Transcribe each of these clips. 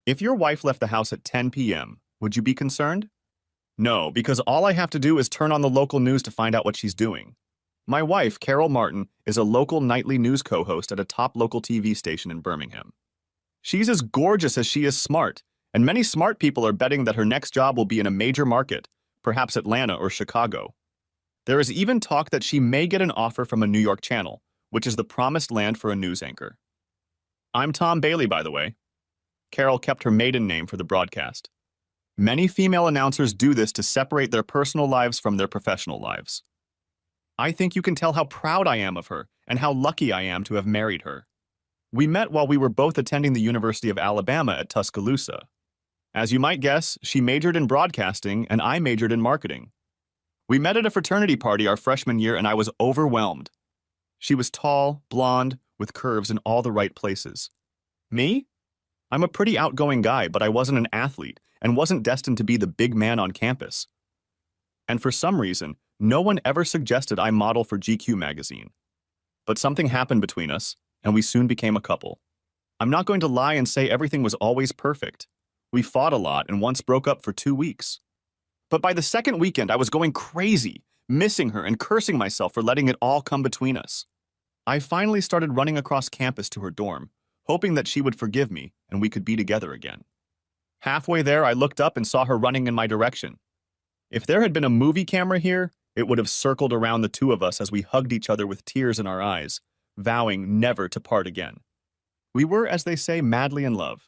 If your wife left the house at 10 p.m., would you be concerned? No, because all I have to do is turn on the local news to find out what she's doing. My wife, Carol Martin, is a local nightly news co-host at a top local TV station in Birmingham. She's as gorgeous as she is smart, and many smart people are betting that her next job will be in a major market, perhaps Atlanta or Chicago. There is even talk that she may get an offer from a New York channel, which is the promised land for a news anchor. I'm Tom Bailey, by the way. Carol kept her maiden name for the broadcast. Many female announcers do this to separate their personal lives from their professional lives. I think you can tell how proud I am of her and how lucky I am to have married her. We met while we were both attending the University of Alabama at Tuscaloosa. As you might guess, she majored in broadcasting and I majored in marketing. We met at a fraternity party our freshman year and I was overwhelmed. She was tall, blonde, with curves in all the right places. Me? I'm a pretty outgoing guy, but I wasn't an athlete and wasn't destined to be the big man on campus. And for some reason, no one ever suggested I model for GQ magazine. But something happened between us, and we soon became a couple. I'm not going to lie and say everything was always perfect. We fought a lot and once broke up for 2 weeks. But by the second weekend, I was going crazy, missing her and cursing myself for letting it all come between us. I finally started running across campus to her dorm, hoping that she would forgive me and we could be together again. Halfway there, I looked up and saw her running in my direction. If there had been a movie camera here, it would have circled around the two of us as we hugged each other with tears in our eyes, vowing never to part again. We were, as they say, madly in love.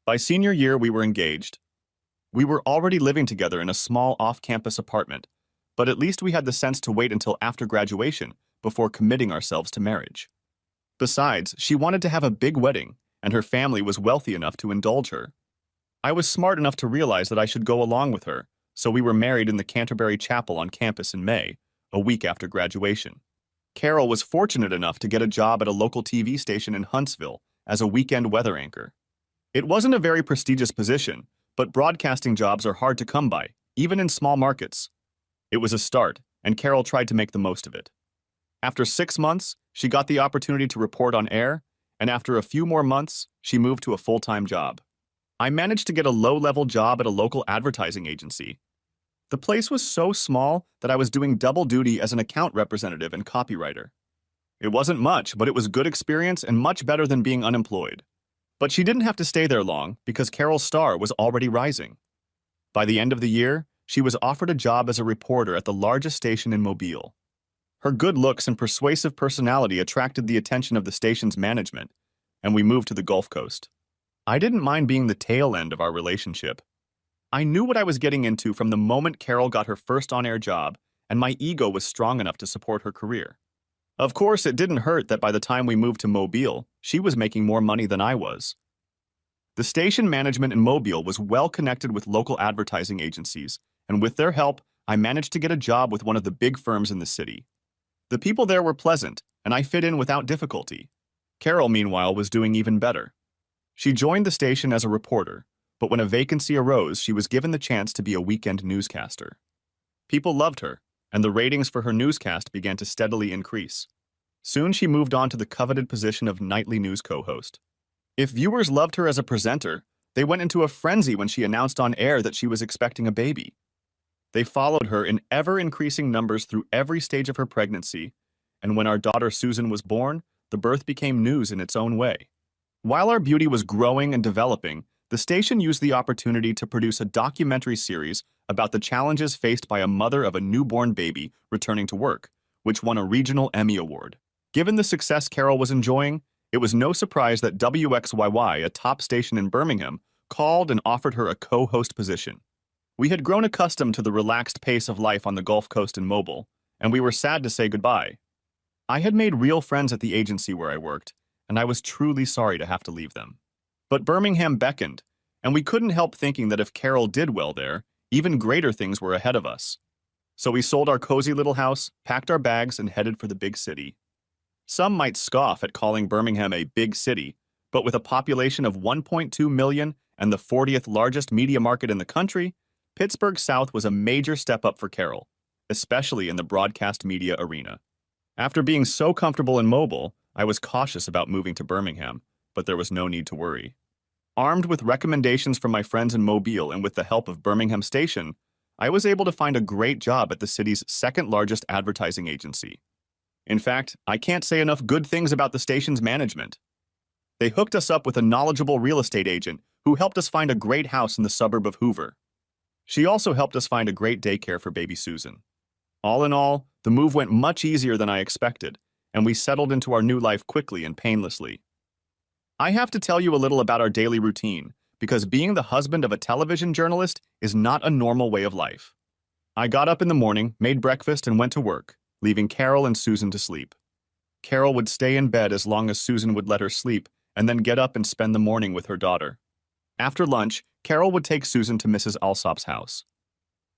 By senior year, we were engaged. We were already living together in a small off-campus apartment, but at least we had the sense to wait until after graduation before committing ourselves to marriage. Besides, she wanted to have a big wedding, and her family was wealthy enough to indulge her. I was smart enough to realize that I should go along with her, so we were married in the Canterbury Chapel on campus in May, a week after graduation. Carol was fortunate enough to get a job at a local TV station in Huntsville as a weekend weather anchor. It wasn't a very prestigious position, but broadcasting jobs are hard to come by, even in small markets. It was a start, and Carol tried to make the most of it. After 6 months, she got the opportunity to report on air, and after a few more months, she moved to a full-time job. I managed to get a low-level job at a local advertising agency. The place was so small that I was doing double duty as an account representative and copywriter. It wasn't much, but it was good experience and much better than being unemployed. But she didn't have to stay there long because Carol's star was already rising. By the end of the year, she was offered a job as a reporter at the largest station in Mobile. Her good looks and persuasive personality attracted the attention of the station's management, and we moved to the Gulf Coast. I didn't mind being the tail end of our relationship. I knew what I was getting into from the moment Carol got her first on-air job, and my ego was strong enough to support her career. Of course, it didn't hurt that by the time we moved to Mobile, she was making more money than I was. The station management in Mobile was well connected with local advertising agencies, and with their help, I managed to get a job with one of the big firms in the city. The people there were pleasant, and I fit in without difficulty. Carol, meanwhile, was doing even better. She joined the station as a reporter, but when a vacancy arose, she was given the chance to be a weekend newscaster. People loved her, and the ratings for her newscast began to steadily increase. Soon she moved on to the coveted position of nightly news co-host. If viewers loved her as a presenter, they went into a frenzy when she announced on air that she was expecting a baby. They followed her in ever-increasing numbers through every stage of her pregnancy, and when our daughter Susan was born, the birth became news in its own way. While our beauty was growing and developing, the station used the opportunity to produce a documentary series about the challenges faced by a mother of a newborn baby returning to work, which won a regional Emmy Award. Given the success Carol was enjoying, it was no surprise that WXYY, a top station in Birmingham, called and offered her a co-host position. We had grown accustomed to the relaxed pace of life on the Gulf Coast and Mobile, and we were sad to say goodbye. I had made real friends at the agency where I worked, and I was truly sorry to have to leave them. But Birmingham beckoned, and we couldn't help thinking that if Carol did well there, even greater things were ahead of us. So we sold our cozy little house, packed our bags, and headed for the big city. Some might scoff at calling Birmingham a big city, but with a population of 1.2 million and the 40th largest media market in the country, Pittsburgh South was a major step up for Carol, especially in the broadcast media arena. After being so comfortable in Mobile, I was cautious about moving to Birmingham, but there was no need to worry. Armed with recommendations from my friends in Mobile and with the help of Birmingham Station, I was able to find a great job at the city's second-largest advertising agency. In fact, I can't say enough good things about the station's management. They hooked us up with a knowledgeable real estate agent who helped us find a great house in the suburb of Hoover. She also helped us find a great daycare for baby Susan. All in all, the move went much easier than I expected, and we settled into our new life quickly and painlessly. I have to tell you a little about our daily routine, because being the husband of a television journalist is not a normal way of life. I got up in the morning, made breakfast, and went to work, leaving Carol and Susan to sleep. Carol would stay in bed as long as Susan would let her sleep, and then get up and spend the morning with her daughter. After lunch, Carol would take Susan to Mrs. Alsop's house.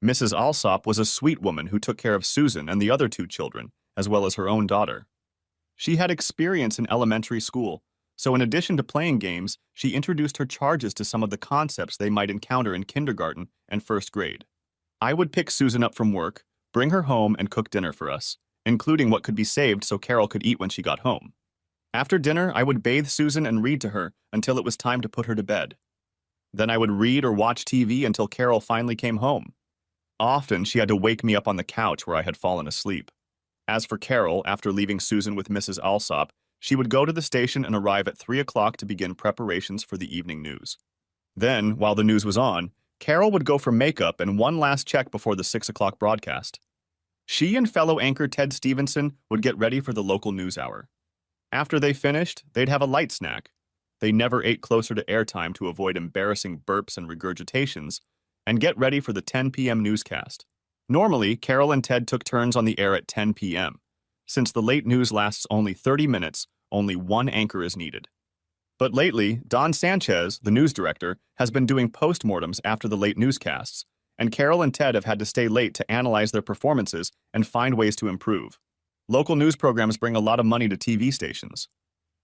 Mrs. Alsop was a sweet woman who took care of Susan and the other two children, as well as her own daughter. She had experience in elementary school, so in addition to playing games, she introduced her charges to some of the concepts they might encounter in kindergarten and first grade. I would pick Susan up from work, bring her home, and cook dinner for us, including what could be saved so Carol could eat when she got home. After dinner, I would bathe Susan and read to her until it was time to put her to bed. Then I would read or watch TV until Carol finally came home. Often, she had to wake me up on the couch where I had fallen asleep. As for Carol, after leaving Susan with Mrs. Alsop, she would go to the station and arrive at 3 o'clock to begin preparations for the evening news. Then, while the news was on, Carol would go for makeup and one last check before the 6 o'clock broadcast. She and fellow anchor Ted Stevenson would get ready for the local news hour. After they finished, they'd have a light snack. They never ate closer to airtime to avoid embarrassing burps and regurgitations, and get ready for the 10 p.m. newscast. Normally, Carol and Ted took turns on the air at 10 p.m. Since the late news lasts only 30 minutes, only one anchor is needed. But lately, Don Sanchez, the news director, has been doing postmortems after the late newscasts, and Carol and Ted have had to stay late to analyze their performances and find ways to improve. Local news programs bring a lot of money to TV stations.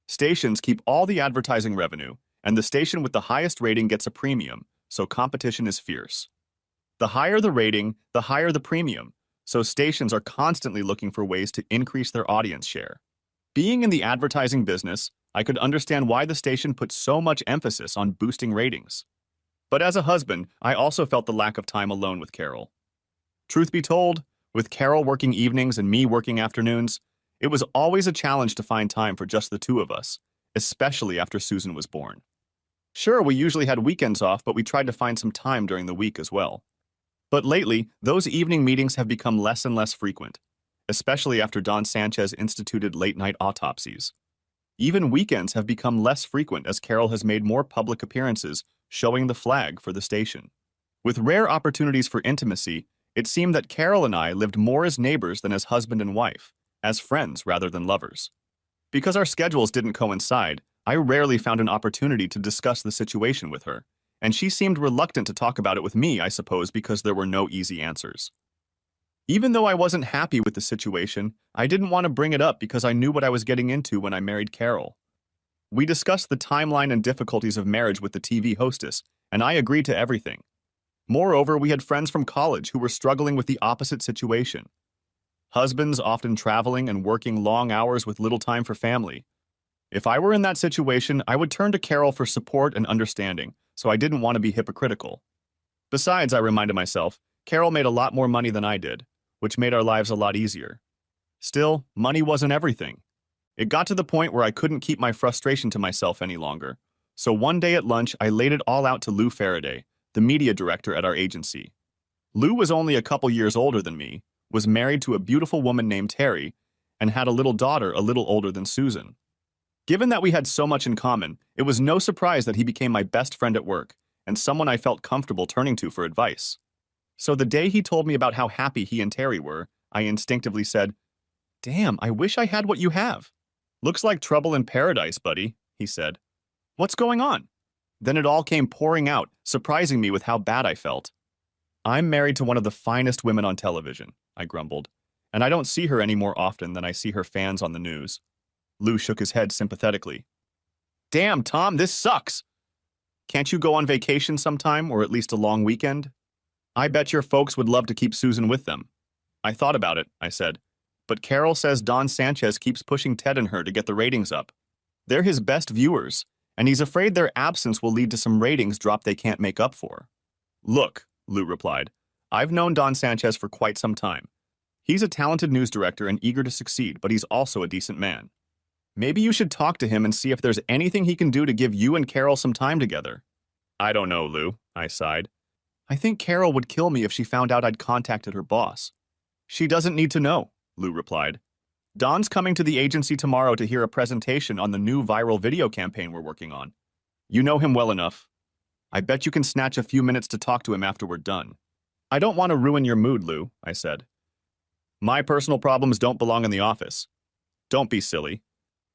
Stations keep all the advertising revenue, and the station with the highest rating gets a premium, so competition is fierce. The higher the rating, the higher the premium, so stations are constantly looking for ways to increase their audience share. Being in the advertising business, I could understand why the station put so much emphasis on boosting ratings. But as a husband, I also felt the lack of time alone with Carol. Truth be told, with Carol working evenings and me working afternoons, it was always a challenge to find time for just the two of us, especially after Susan was born. Sure, we usually had weekends off, but we tried to find some time during the week as well. But lately, those evening meetings have become less and less frequent, especially after Don Sanchez instituted late-night autopsies. Even weekends have become less frequent as Carol has made more public appearances, showing the flag for the station. With rare opportunities for intimacy, it seemed that Carol and I lived more as neighbors than as husband and wife, as friends rather than lovers. Because our schedules didn't coincide, I rarely found an opportunity to discuss the situation with her, and she seemed reluctant to talk about it with me, I suppose, because there were no easy answers. Even though I wasn't happy with the situation, I didn't want to bring it up because I knew what I was getting into when I married Carol. We discussed the timeline and difficulties of marriage with the TV hostess, and I agreed to everything. Moreover, we had friends from college who were struggling with the opposite situation. Husbands often traveling and working long hours with little time for family. If I were in that situation, I would turn to Carol for support and understanding, so I didn't want to be hypocritical. Besides, I reminded myself, Carol made a lot more money than I did, which made our lives a lot easier. Still, money wasn't everything. It got to the point where I couldn't keep my frustration to myself any longer, so one day at lunch I laid it all out to Lou Faraday, the media director at our agency. Lou was only a couple years older than me, was married to a beautiful woman named Terry, and had a little daughter a little older than Susan. Given that we had so much in common, it was no surprise that he became my best friend at work, and someone I felt comfortable turning to for advice. So the day he told me about how happy he and Terry were, I instinctively said, "Damn, I wish I had what you have." "Looks like trouble in paradise, buddy," he said. "What's going on?" Then it all came pouring out, surprising me with how bad I felt. "I'm married to one of the finest women on television," I grumbled, "and I don't see her any more often than I see her fans on the news." Lou shook his head sympathetically. "Damn, Tom, this sucks. Can't you go on vacation sometime, or at least a long weekend? I bet your folks would love to keep Susan with them." "I thought about it," I said, "but Carol says Don Sanchez keeps pushing Ted and her to get the ratings up. They're his best viewers, and he's afraid their absence will lead to some ratings drop they can't make up for. Look, Lou replied, I've known Don Sanchez for quite some time. He's a talented news director and eager to succeed, but he's also a decent man. Maybe you should talk to him and see if there's anything he can do to give you and Carol some time together. I don't know, Lou, I sighed. I think Carol would kill me if she found out I'd contacted her boss. She doesn't need to know, Lou replied. Don's coming to the agency tomorrow to hear a presentation on the new viral video campaign we're working on. You know him well enough. I bet you can snatch a few minutes to talk to him after we're done. I don't want to ruin your mood, Lou, I said. My personal problems don't belong in the office. Don't be silly.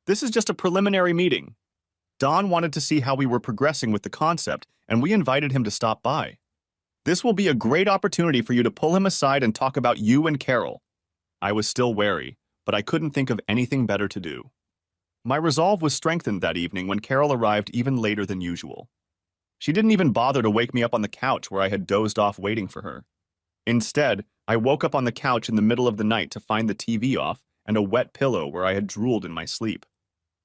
This is just a preliminary meeting. Don wanted to see how we were progressing with the concept, and we invited him to stop by. This will be a great opportunity for you to pull him aside and talk about you and Carol. I was still wary, but I couldn't think of anything better to do. My resolve was strengthened that evening when Carol arrived even later than usual. She didn't even bother to wake me up on the couch where I had dozed off waiting for her. Instead, I woke up on the couch in the middle of the night to find the TV off and a wet pillow where I had drooled in my sleep.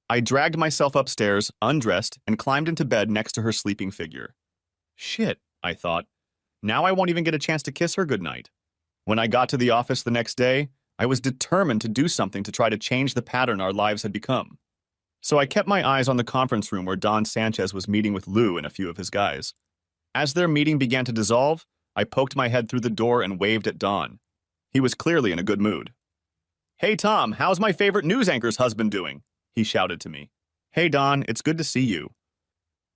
I dragged myself upstairs, undressed, and climbed into bed next to her sleeping figure. Shit, I thought. Now I won't even get a chance to kiss her goodnight. When I got to the office the next day, I was determined to do something to try to change the pattern our lives had become. So I kept my eyes on the conference room where Don Sanchez was meeting with Lou and a few of his guys. As their meeting began to dissolve, I poked my head through the door and waved at Don. He was clearly in a good mood. Hey Tom, how's my favorite news anchor's husband doing? He shouted to me. Hey Don, it's good to see you.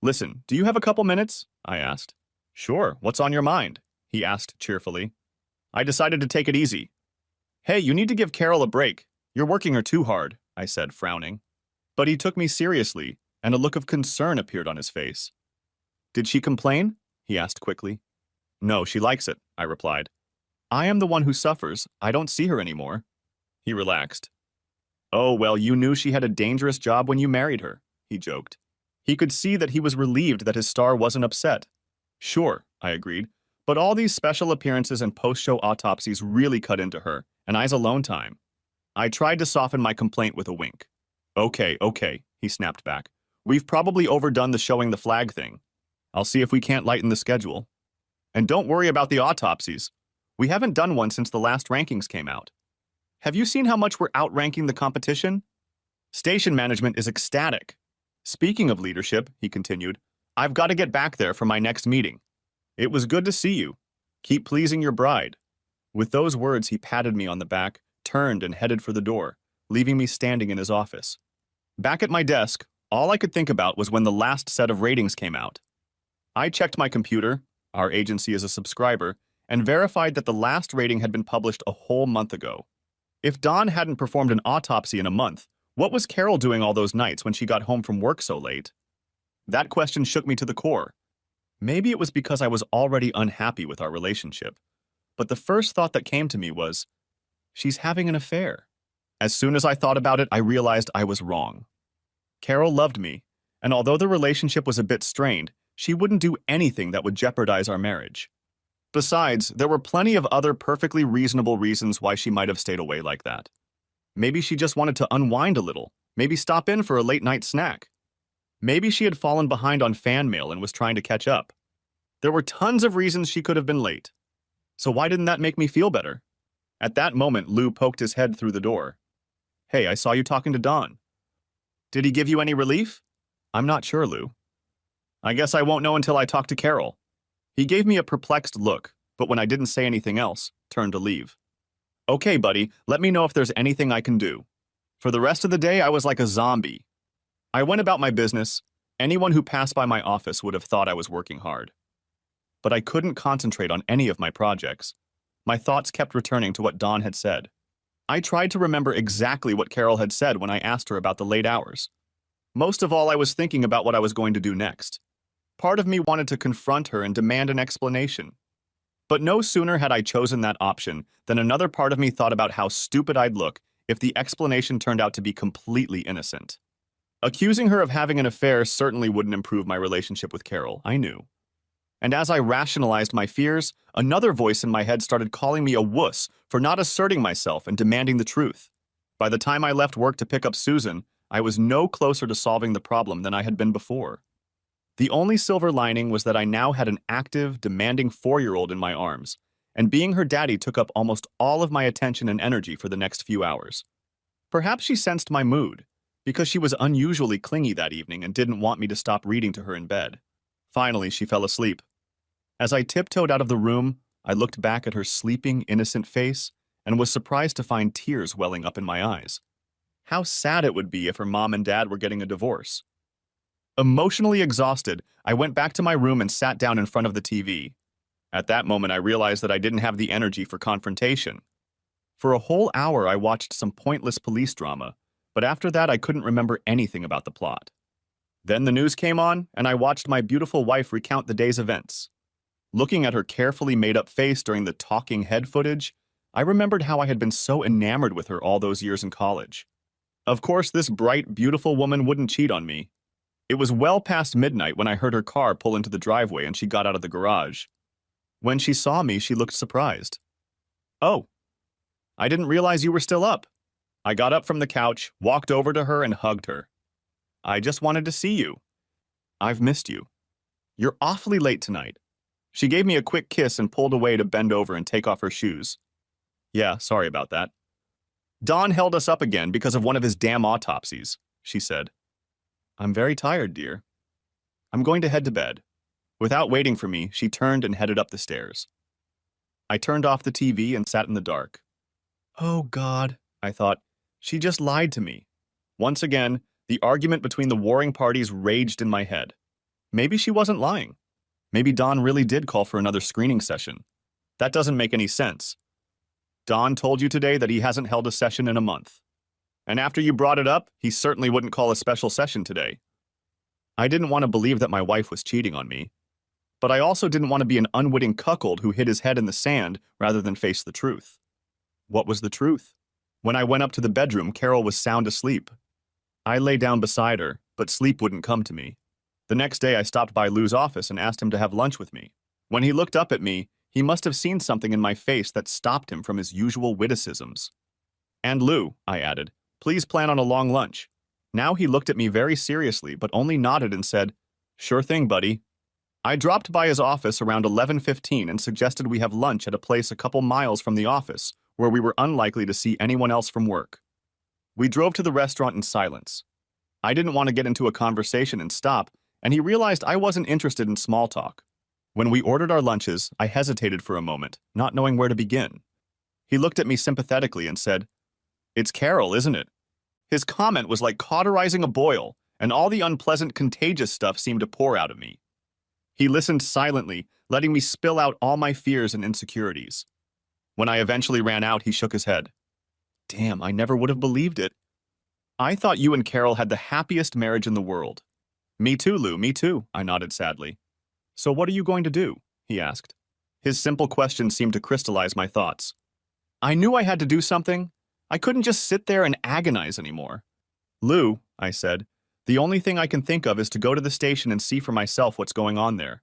Listen, do you have a couple minutes? I asked. Sure, what's on your mind? He asked cheerfully. I decided to take it easy. Hey, you need to give Carol a break. You're working her too hard, I said, frowning. But he took me seriously, and a look of concern appeared on his face. Did she complain? He asked quickly. No, she likes it, I replied. I am the one who suffers. I don't see her anymore. He relaxed. Oh, well, you knew she had a dangerous job when you married her, he joked. He could see that he was relieved that his star wasn't upset. Sure, I agreed, but all these special appearances and post-show autopsies really cut into her, and I's alone time. I tried to soften my complaint with a wink. Okay, he snapped back. We've probably overdone the showing the flag thing. I'll see if we can't lighten the schedule. And don't worry about the autopsies. We haven't done one since the last rankings came out. Have you seen how much we're outranking the competition? Station management is ecstatic. Speaking of leadership, he continued, I've got to get back there for my next meeting. It was good to see you. Keep pleasing your bride. With those words, he patted me on the back, turned and headed for the door, leaving me standing in his office. Back at my desk, all I could think about was when the last set of ratings came out. I checked my computer, our agency is a subscriber, and verified that the last rating had been published a whole month ago. If Don hadn't performed an autopsy in a month, what was Carol doing all those nights when she got home from work so late? That question shook me to the core. Maybe it was because I was already unhappy with our relationship. But the first thought that came to me was, she's having an affair. As soon as I thought about it, I realized I was wrong. Carol loved me, and although the relationship was a bit strained, she wouldn't do anything that would jeopardize our marriage. Besides, there were plenty of other perfectly reasonable reasons why she might have stayed away like that. Maybe she just wanted to unwind a little, maybe stop in for a late-night snack. Maybe she had fallen behind on fan mail and was trying to catch up. There were tons of reasons she could have been late. So why didn't that make me feel better? At that moment, Lou poked his head through the door. Hey, I saw you talking to Don. Did he give you any relief? I'm not sure, Lou. I guess I won't know until I talk to Carol. He gave me a perplexed look, but when I didn't say anything else, turned to leave. Okay, buddy, let me know if there's anything I can do. For the rest of the day, I was like a zombie. I went about my business. Anyone who passed by my office would have thought I was working hard. But I couldn't concentrate on any of my projects. My thoughts kept returning to what Don had said. I tried to remember exactly what Carol had said when I asked her about the late hours. Most of all, I was thinking about what I was going to do next. Part of me wanted to confront her and demand an explanation. But no sooner had I chosen that option than another part of me thought about how stupid I'd look if the explanation turned out to be completely innocent. Accusing her of having an affair certainly wouldn't improve my relationship with Carol, I knew. And as I rationalized my fears, another voice in my head started calling me a wuss for not asserting myself and demanding the truth. By the time I left work to pick up Susan, I was no closer to solving the problem than I had been before. The only silver lining was that I now had an active, demanding 4-year-old in my arms, and being her daddy took up almost all of my attention and energy for the next few hours. Perhaps she sensed my mood, because she was unusually clingy that evening and didn't want me to stop reading to her in bed. Finally, she fell asleep. As I tiptoed out of the room, I looked back at her sleeping, innocent face and was surprised to find tears welling up in my eyes. How sad it would be if her mom and dad were getting a divorce. Emotionally exhausted, I went back to my room and sat down in front of the TV. At that moment, I realized that I didn't have the energy for confrontation. For a whole hour, I watched some pointless police drama, but after that, I couldn't remember anything about the plot. Then the news came on, and I watched my beautiful wife recount the day's events. Looking at her carefully made-up face during the talking head footage, I remembered how I had been so enamored with her all those years in college. Of course, this bright, beautiful woman wouldn't cheat on me. It was well past midnight when I heard her car pull into the driveway and she got out of the garage. When she saw me, she looked surprised. "Oh, I didn't realize you were still up." I got up from the couch, walked over to her, and hugged her. "I just wanted to see you. I've missed you. You're awfully late tonight." She gave me a quick kiss and pulled away to bend over and take off her shoes. "Yeah, sorry about that. Don held us up again because of one of his damn autopsies," she said. "I'm very tired, dear. I'm going to head to bed." Without waiting for me, she turned and headed up the stairs. I turned off the TV and sat in the dark. Oh, God, I thought. She just lied to me. Once again, the argument between the warring parties raged in my head. Maybe she wasn't lying. Maybe Don really did call for another screening session. That doesn't make any sense. Don told you today that he hasn't held a session in a month. And after you brought it up, he certainly wouldn't call a special session today. I didn't want to believe that my wife was cheating on me. But I also didn't want to be an unwitting cuckold who hid his head in the sand rather than face the truth. What was the truth? When I went up to the bedroom, Carol was sound asleep. I lay down beside her, but sleep wouldn't come to me. The next day, I stopped by Lou's office and asked him to have lunch with me. When he looked up at me, he must have seen something in my face that stopped him from his usual witticisms. "And Lou," I added, "please plan on a long lunch." Now he looked at me very seriously, but only nodded and said, "Sure thing, buddy." I dropped by his office around 11:15 and suggested we have lunch at a place a couple miles from the office, where we were unlikely to see anyone else from work. We drove to the restaurant in silence. I didn't want to get into a conversation and stop, and he realized I wasn't interested in small talk. When we ordered our lunches, I hesitated for a moment, not knowing where to begin. He looked at me sympathetically and said, "It's Carol, isn't it?" His comment was like cauterizing a boil, and all the unpleasant, contagious stuff seemed to pour out of me. He listened silently, letting me spill out all my fears and insecurities. When I eventually ran out, he shook his head. "Damn, I never would have believed it. I thought you and Carol had the happiest marriage in the world." "Me too, Lou, me too," I nodded sadly. "So what are you going to do?" he asked. His simple question seemed to crystallize my thoughts. I knew I had to do something. I couldn't just sit there and agonize anymore. "Lou," I said, "the only thing I can think of is to go to the station and see for myself what's going on there.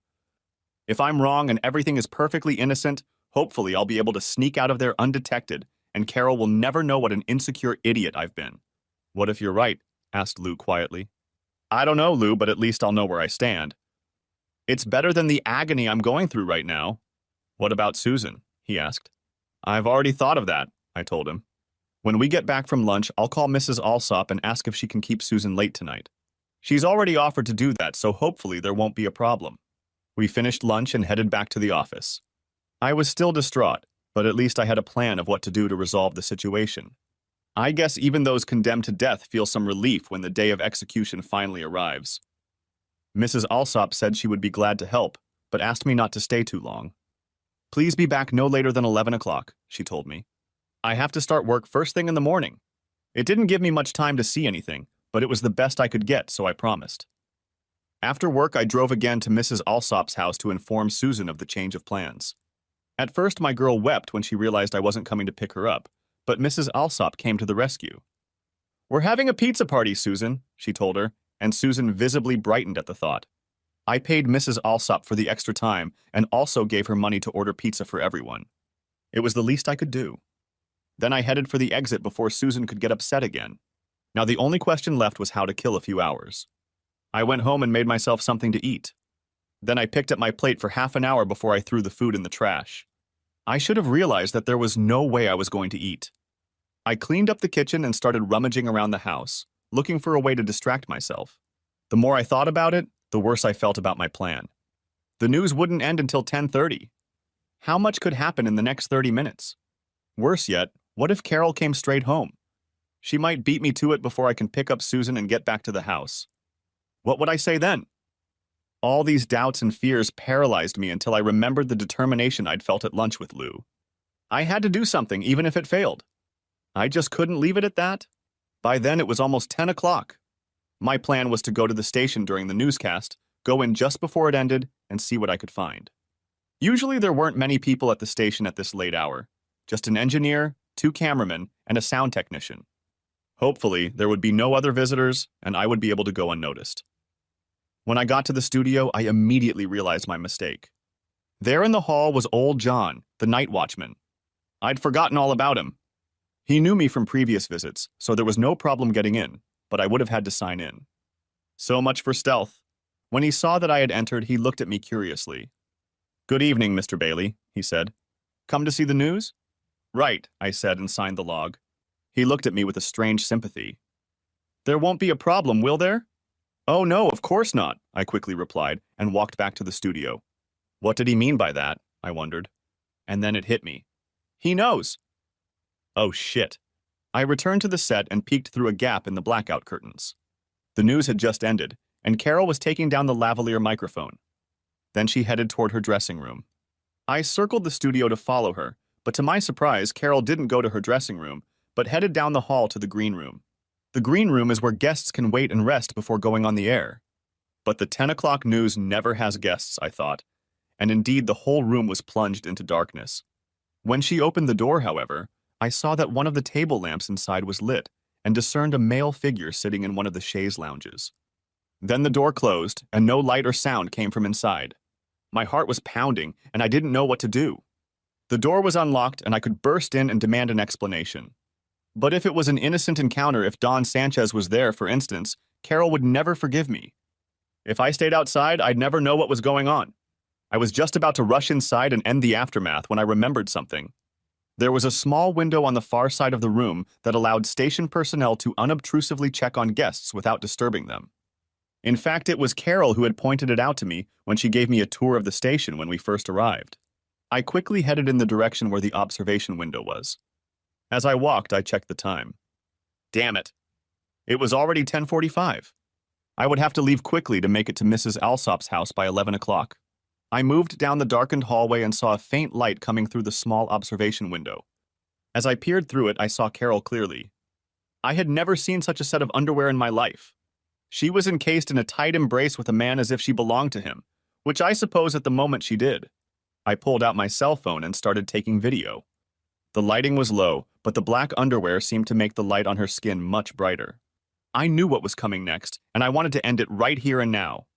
If I'm wrong and everything is perfectly innocent, hopefully I'll be able to sneak out of there undetected, and Carol will never know what an insecure idiot I've been." "What if you're right?" asked Lou quietly. "I don't know, Lou, but at least I'll know where I stand. It's better than the agony I'm going through right now." "What about Susan?" he asked. "I've already thought of that," I told him. "When we get back from lunch, I'll call Mrs. Alsop and ask if she can keep Susan late tonight. She's already offered to do that, so hopefully there won't be a problem." We finished lunch and headed back to the office. I was still distraught, but at least I had a plan of what to do to resolve the situation. I guess even those condemned to death feel some relief when the day of execution finally arrives. Mrs. Alsop said she would be glad to help, but asked me not to stay too long. "Please be back no later than 11 o'clock, she told me. "I have to start work first thing in the morning." It didn't give me much time to see anything, but it was the best I could get, so I promised. After work, I drove again to Mrs. Alsop's house to inform Susan of the change of plans. At first, my girl wept when she realized I wasn't coming to pick her up, but Mrs. Alsop came to the rescue. "We're having a pizza party, Susan," she told her, and Susan visibly brightened at the thought. I paid Mrs. Alsop for the extra time and also gave her money to order pizza for everyone. It was the least I could do. Then I headed for the exit before Susan could get upset again. Now the only question left was how to kill a few hours. I went home and made myself something to eat. Then I picked up my plate for half an hour before I threw the food in the trash. I should have realized that there was no way I was going to eat. I cleaned up the kitchen and started rummaging around the house, looking for a way to distract myself. The more I thought about it, the worse I felt about my plan. The news wouldn't end until 10:30. How much could happen in the next 30 minutes? Worse yet, what if Carol came straight home? She might beat me to it before I can pick up Susan and get back to the house. What would I say then? All these doubts and fears paralyzed me until I remembered the determination I'd felt at lunch with Lou. I had to do something, even if it failed. I just couldn't leave it at that. By then, it was almost 10 o'clock. My plan was to go to the station during the newscast, go in just before it ended, and see what I could find. Usually there weren't many people at the station at this late hour. Just an engineer, 2 cameramen, and a sound technician. Hopefully, there would be no other visitors, and I would be able to go unnoticed. When I got to the studio, I immediately realized my mistake. There in the hall was old John, the night watchman. I'd forgotten all about him. He knew me from previous visits, so there was no problem getting in, but I would have had to sign in. So much for stealth. When he saw that I had entered, he looked at me curiously. "Good evening, Mr. Bailey," he said. "Come to see the news?" "Right," I said and signed the log. He looked at me with a strange sympathy. "There won't be a problem, will there?" "Oh no, of course not," I quickly replied and walked back to the studio. What did he mean by that? I wondered. And then it hit me. He knows. Oh shit. I returned to the set and peeked through a gap in the blackout curtains. The news had just ended, and Carol was taking down the lavalier microphone. Then she headed toward her dressing room. I circled the studio to follow her, but to my surprise, Carol didn't go to her dressing room, but headed down the hall to the green room. The green room is where guests can wait and rest before going on the air. But the 10 o'clock news never has guests, I thought, and indeed the whole room was plunged into darkness. When she opened the door, however, I saw that one of the table lamps inside was lit and discerned a male figure sitting in one of the chaise lounges. Then the door closed, and no light or sound came from inside. My heart was pounding, and I didn't know what to do. The door was unlocked, and I could burst in and demand an explanation. But if it was an innocent encounter, if Don Sanchez was there, for instance, Carol would never forgive me. If I stayed outside, I'd never know what was going on. I was just about to rush inside and end the aftermath when I remembered something. There was a small window on the far side of the room that allowed station personnel to unobtrusively check on guests without disturbing them. In fact, it was Carol who had pointed it out to me when she gave me a tour of the station when we first arrived. I quickly headed in the direction where the observation window was. As I walked, I checked the time. Damn it. It was already 10:45. I would have to leave quickly to make it to Mrs. Alsop's house by 11 o'clock. I moved down the darkened hallway and saw a faint light coming through the small observation window. As I peered through it, I saw Carol clearly. I had never seen such a set of underwear in my life. She was encased in a tight embrace with a man as if she belonged to him, which I suppose at the moment she did. I pulled out my cell phone and started taking video. The lighting was low, but the black underwear seemed to make the light on her skin much brighter. I knew what was coming next, and I wanted to end it right here and now.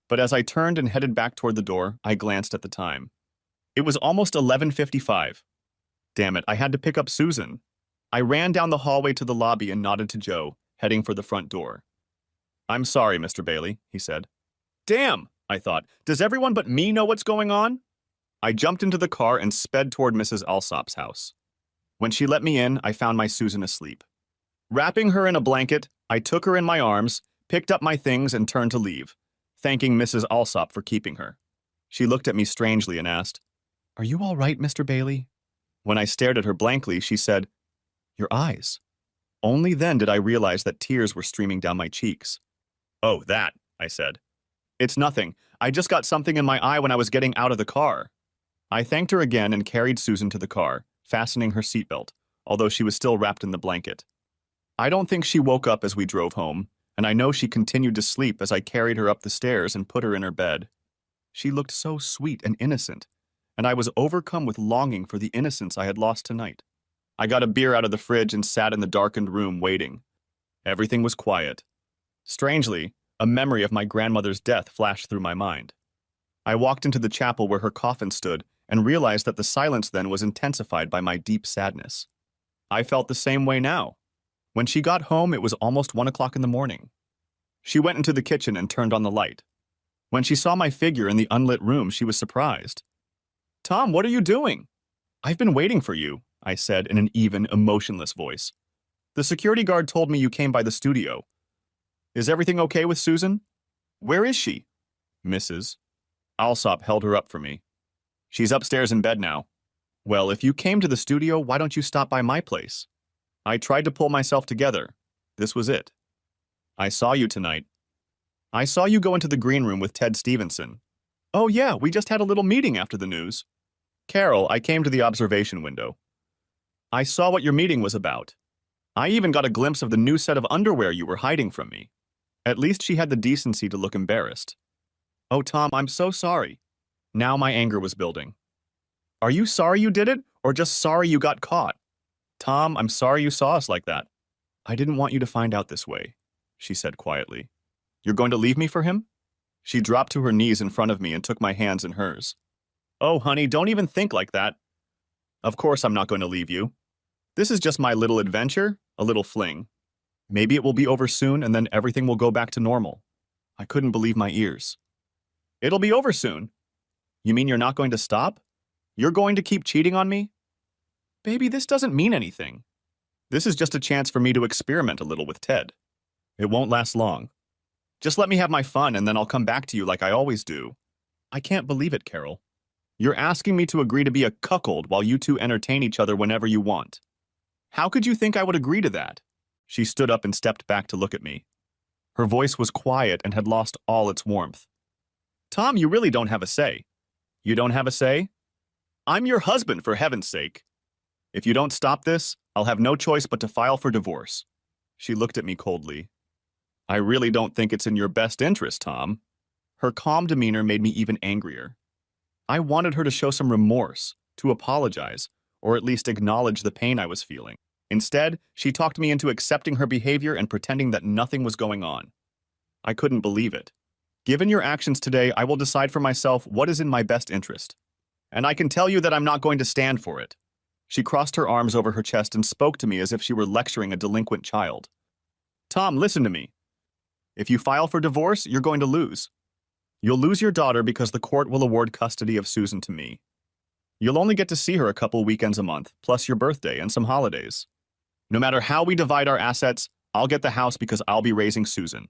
But as I turned and headed back toward the door, I glanced at the time. It was almost 11:55. Damn it, I had to pick up Susan. I ran down the hallway to the lobby and nodded to Joe, heading for the front door. "I'm sorry, Mr. Bailey," he said. Damn, I thought, does everyone but me know what's going on? I jumped into the car and sped toward Mrs. Alsop's house. When she let me in, I found my Susan asleep. Wrapping her in a blanket, I took her in my arms, picked up my things, and turned to leave, thanking Mrs. Alsop for keeping her. She looked at me strangely and asked, "Are you all right, Mr. Bailey?" When I stared at her blankly, she said, "Your eyes." Only then did I realize that tears were streaming down my cheeks. "Oh, that," I said. "It's nothing. I just got something in my eye when I was getting out of the car." I thanked her again and carried Susan to the car, fastening her seatbelt, although she was still wrapped in the blanket. I don't think she woke up as we drove home, and I know she continued to sleep as I carried her up the stairs and put her in her bed. She looked so sweet and innocent, and I was overcome with longing for the innocence I had lost tonight. I got a beer out of the fridge and sat in the darkened room waiting. Everything was quiet. Strangely, a memory of my grandmother's death flashed through my mind. I walked into the chapel where her coffin stood and realized that the silence then was intensified by my deep sadness. I felt the same way now. When she got home, it was almost 1 o'clock in the morning. She went into the kitchen and turned on the light. When she saw my figure in the unlit room, she was surprised. "Tom, what are you doing?" "I've been waiting for you," I said in an even, emotionless voice. "The security guard told me you came by the studio. Is everything okay with Susan?" "Where is she?" "Mrs." Alsop held her up for me. "She's upstairs in bed now." "Well, if you came to the studio, why don't you stop by my place?" I tried to pull myself together. This was it. "I saw you tonight. I saw you go into the green room with Ted Stevenson." "Oh yeah, we just had a little meeting after the news." "Carol, I came to the observation window. I saw what your meeting was about. I even got a glimpse of the new set of underwear you were hiding from me." At least she had the decency to look embarrassed. "Oh, Tom, I'm so sorry." Now my anger was building. "Are you sorry you did it, or just sorry you got caught?" "Tom, I'm sorry you saw us like that." "I didn't want you to find out this way," she said quietly. "You're going to leave me for him?" She dropped to her knees in front of me and took my hands in hers. "Oh, honey, don't even think like that. Of course I'm not going to leave you. This is just my little adventure, a little fling. Maybe it will be over soon and then everything will go back to normal." I couldn't believe my ears. "It'll be over soon? You mean you're not going to stop? You're going to keep cheating on me?" "Baby, this doesn't mean anything. This is just a chance for me to experiment a little with Ted. It won't last long. Just let me have my fun and then I'll come back to you like I always do." "I can't believe it, Carol. You're asking me to agree to be a cuckold while you two entertain each other whenever you want. How could you think I would agree to that?" She stood up and stepped back to look at me. Her voice was quiet and had lost all its warmth. "Tom, you really don't have a say." "You don't have a say? I'm your husband, for heaven's sake. If you don't stop this, I'll have no choice but to file for divorce." She looked at me coldly. "I really don't think it's in your best interest, Tom." Her calm demeanor made me even angrier. I wanted her to show some remorse, to apologize, or at least acknowledge the pain I was feeling. Instead, she talked me into accepting her behavior and pretending that nothing was going on. I couldn't believe it. "Given your actions today, I will decide for myself what is in my best interest. And I can tell you that I'm not going to stand for it." She crossed her arms over her chest and spoke to me as if she were lecturing a delinquent child. "Tom, listen to me. If you file for divorce, you're going to lose. You'll lose your daughter because the court will award custody of Susan to me. You'll only get to see her a couple weekends a month, plus your birthday and some holidays. No matter how we divide our assets, I'll get the house because I'll be raising Susan.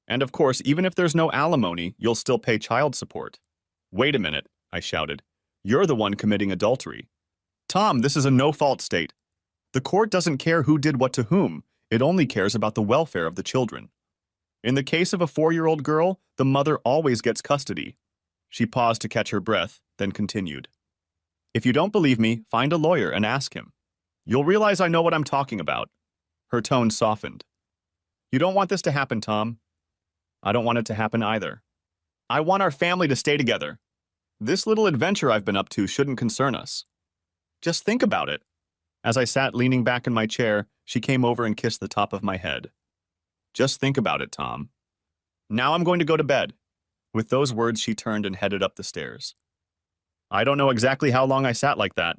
And of course, even if there's no alimony, you'll still pay child support." "Wait a minute," I shouted. "You're the one committing adultery." "Tom, this is a no-fault state. The court doesn't care who did what to whom. It only cares about the welfare of the children. In the case of a 4-year-old girl, the mother always gets custody." She paused to catch her breath, then continued. "If you don't believe me, find a lawyer and ask him. You'll realize I know what I'm talking about." Her tone softened. "You don't want this to happen, Tom." "I don't want it to happen either. I want our family to stay together. This little adventure I've been up to shouldn't concern us. Just think about it." As I sat leaning back in my chair, she came over and kissed the top of my head. "Just think about it, Tom. Now I'm going to go to bed." With those words, she turned and headed up the stairs. I don't know exactly how long I sat like that.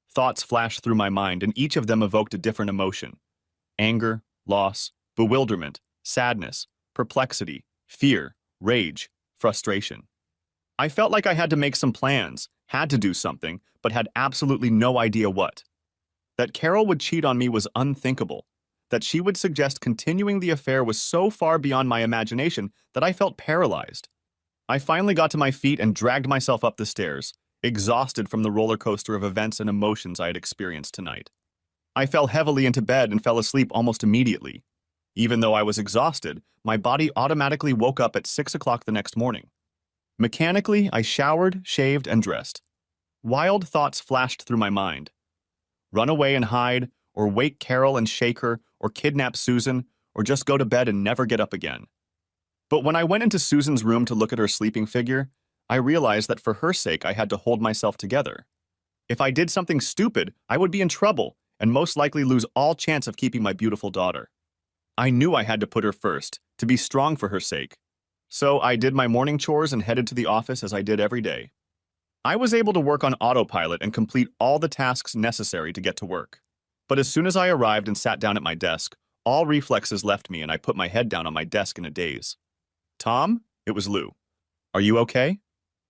Thoughts flashed through my mind, and each of them evoked a different emotion. Anger, loss, bewilderment, sadness, perplexity, fear, rage, frustration. I felt like I had to make some plans, had to do something, but had absolutely no idea what. That Carol would cheat on me was unthinkable. That she would suggest continuing the affair was so far beyond my imagination that I felt paralyzed. I finally got to my feet and dragged myself up the stairs, exhausted from the roller coaster of events and emotions I had experienced tonight. I fell heavily into bed and fell asleep almost immediately. Even though I was exhausted, my body automatically woke up at 6 o'clock the next morning. Mechanically, I showered, shaved, and dressed. Wild thoughts flashed through my mind. Run away and hide, or wake Carol and shake her, or kidnap Susan, or just go to bed and never get up again. But when I went into Susan's room to look at her sleeping figure, I realized that for her sake I had to hold myself together. If I did something stupid, I would be in trouble and most likely lose all chance of keeping my beautiful daughter. I knew I had to put her first, to be strong for her sake. So I did my morning chores and headed to the office as I did every day. I was able to work on autopilot and complete all the tasks necessary to get to work. But as soon as I arrived and sat down at my desk, all reflexes left me and I put my head down on my desk in a daze. Tom? It was Lou. Are you okay?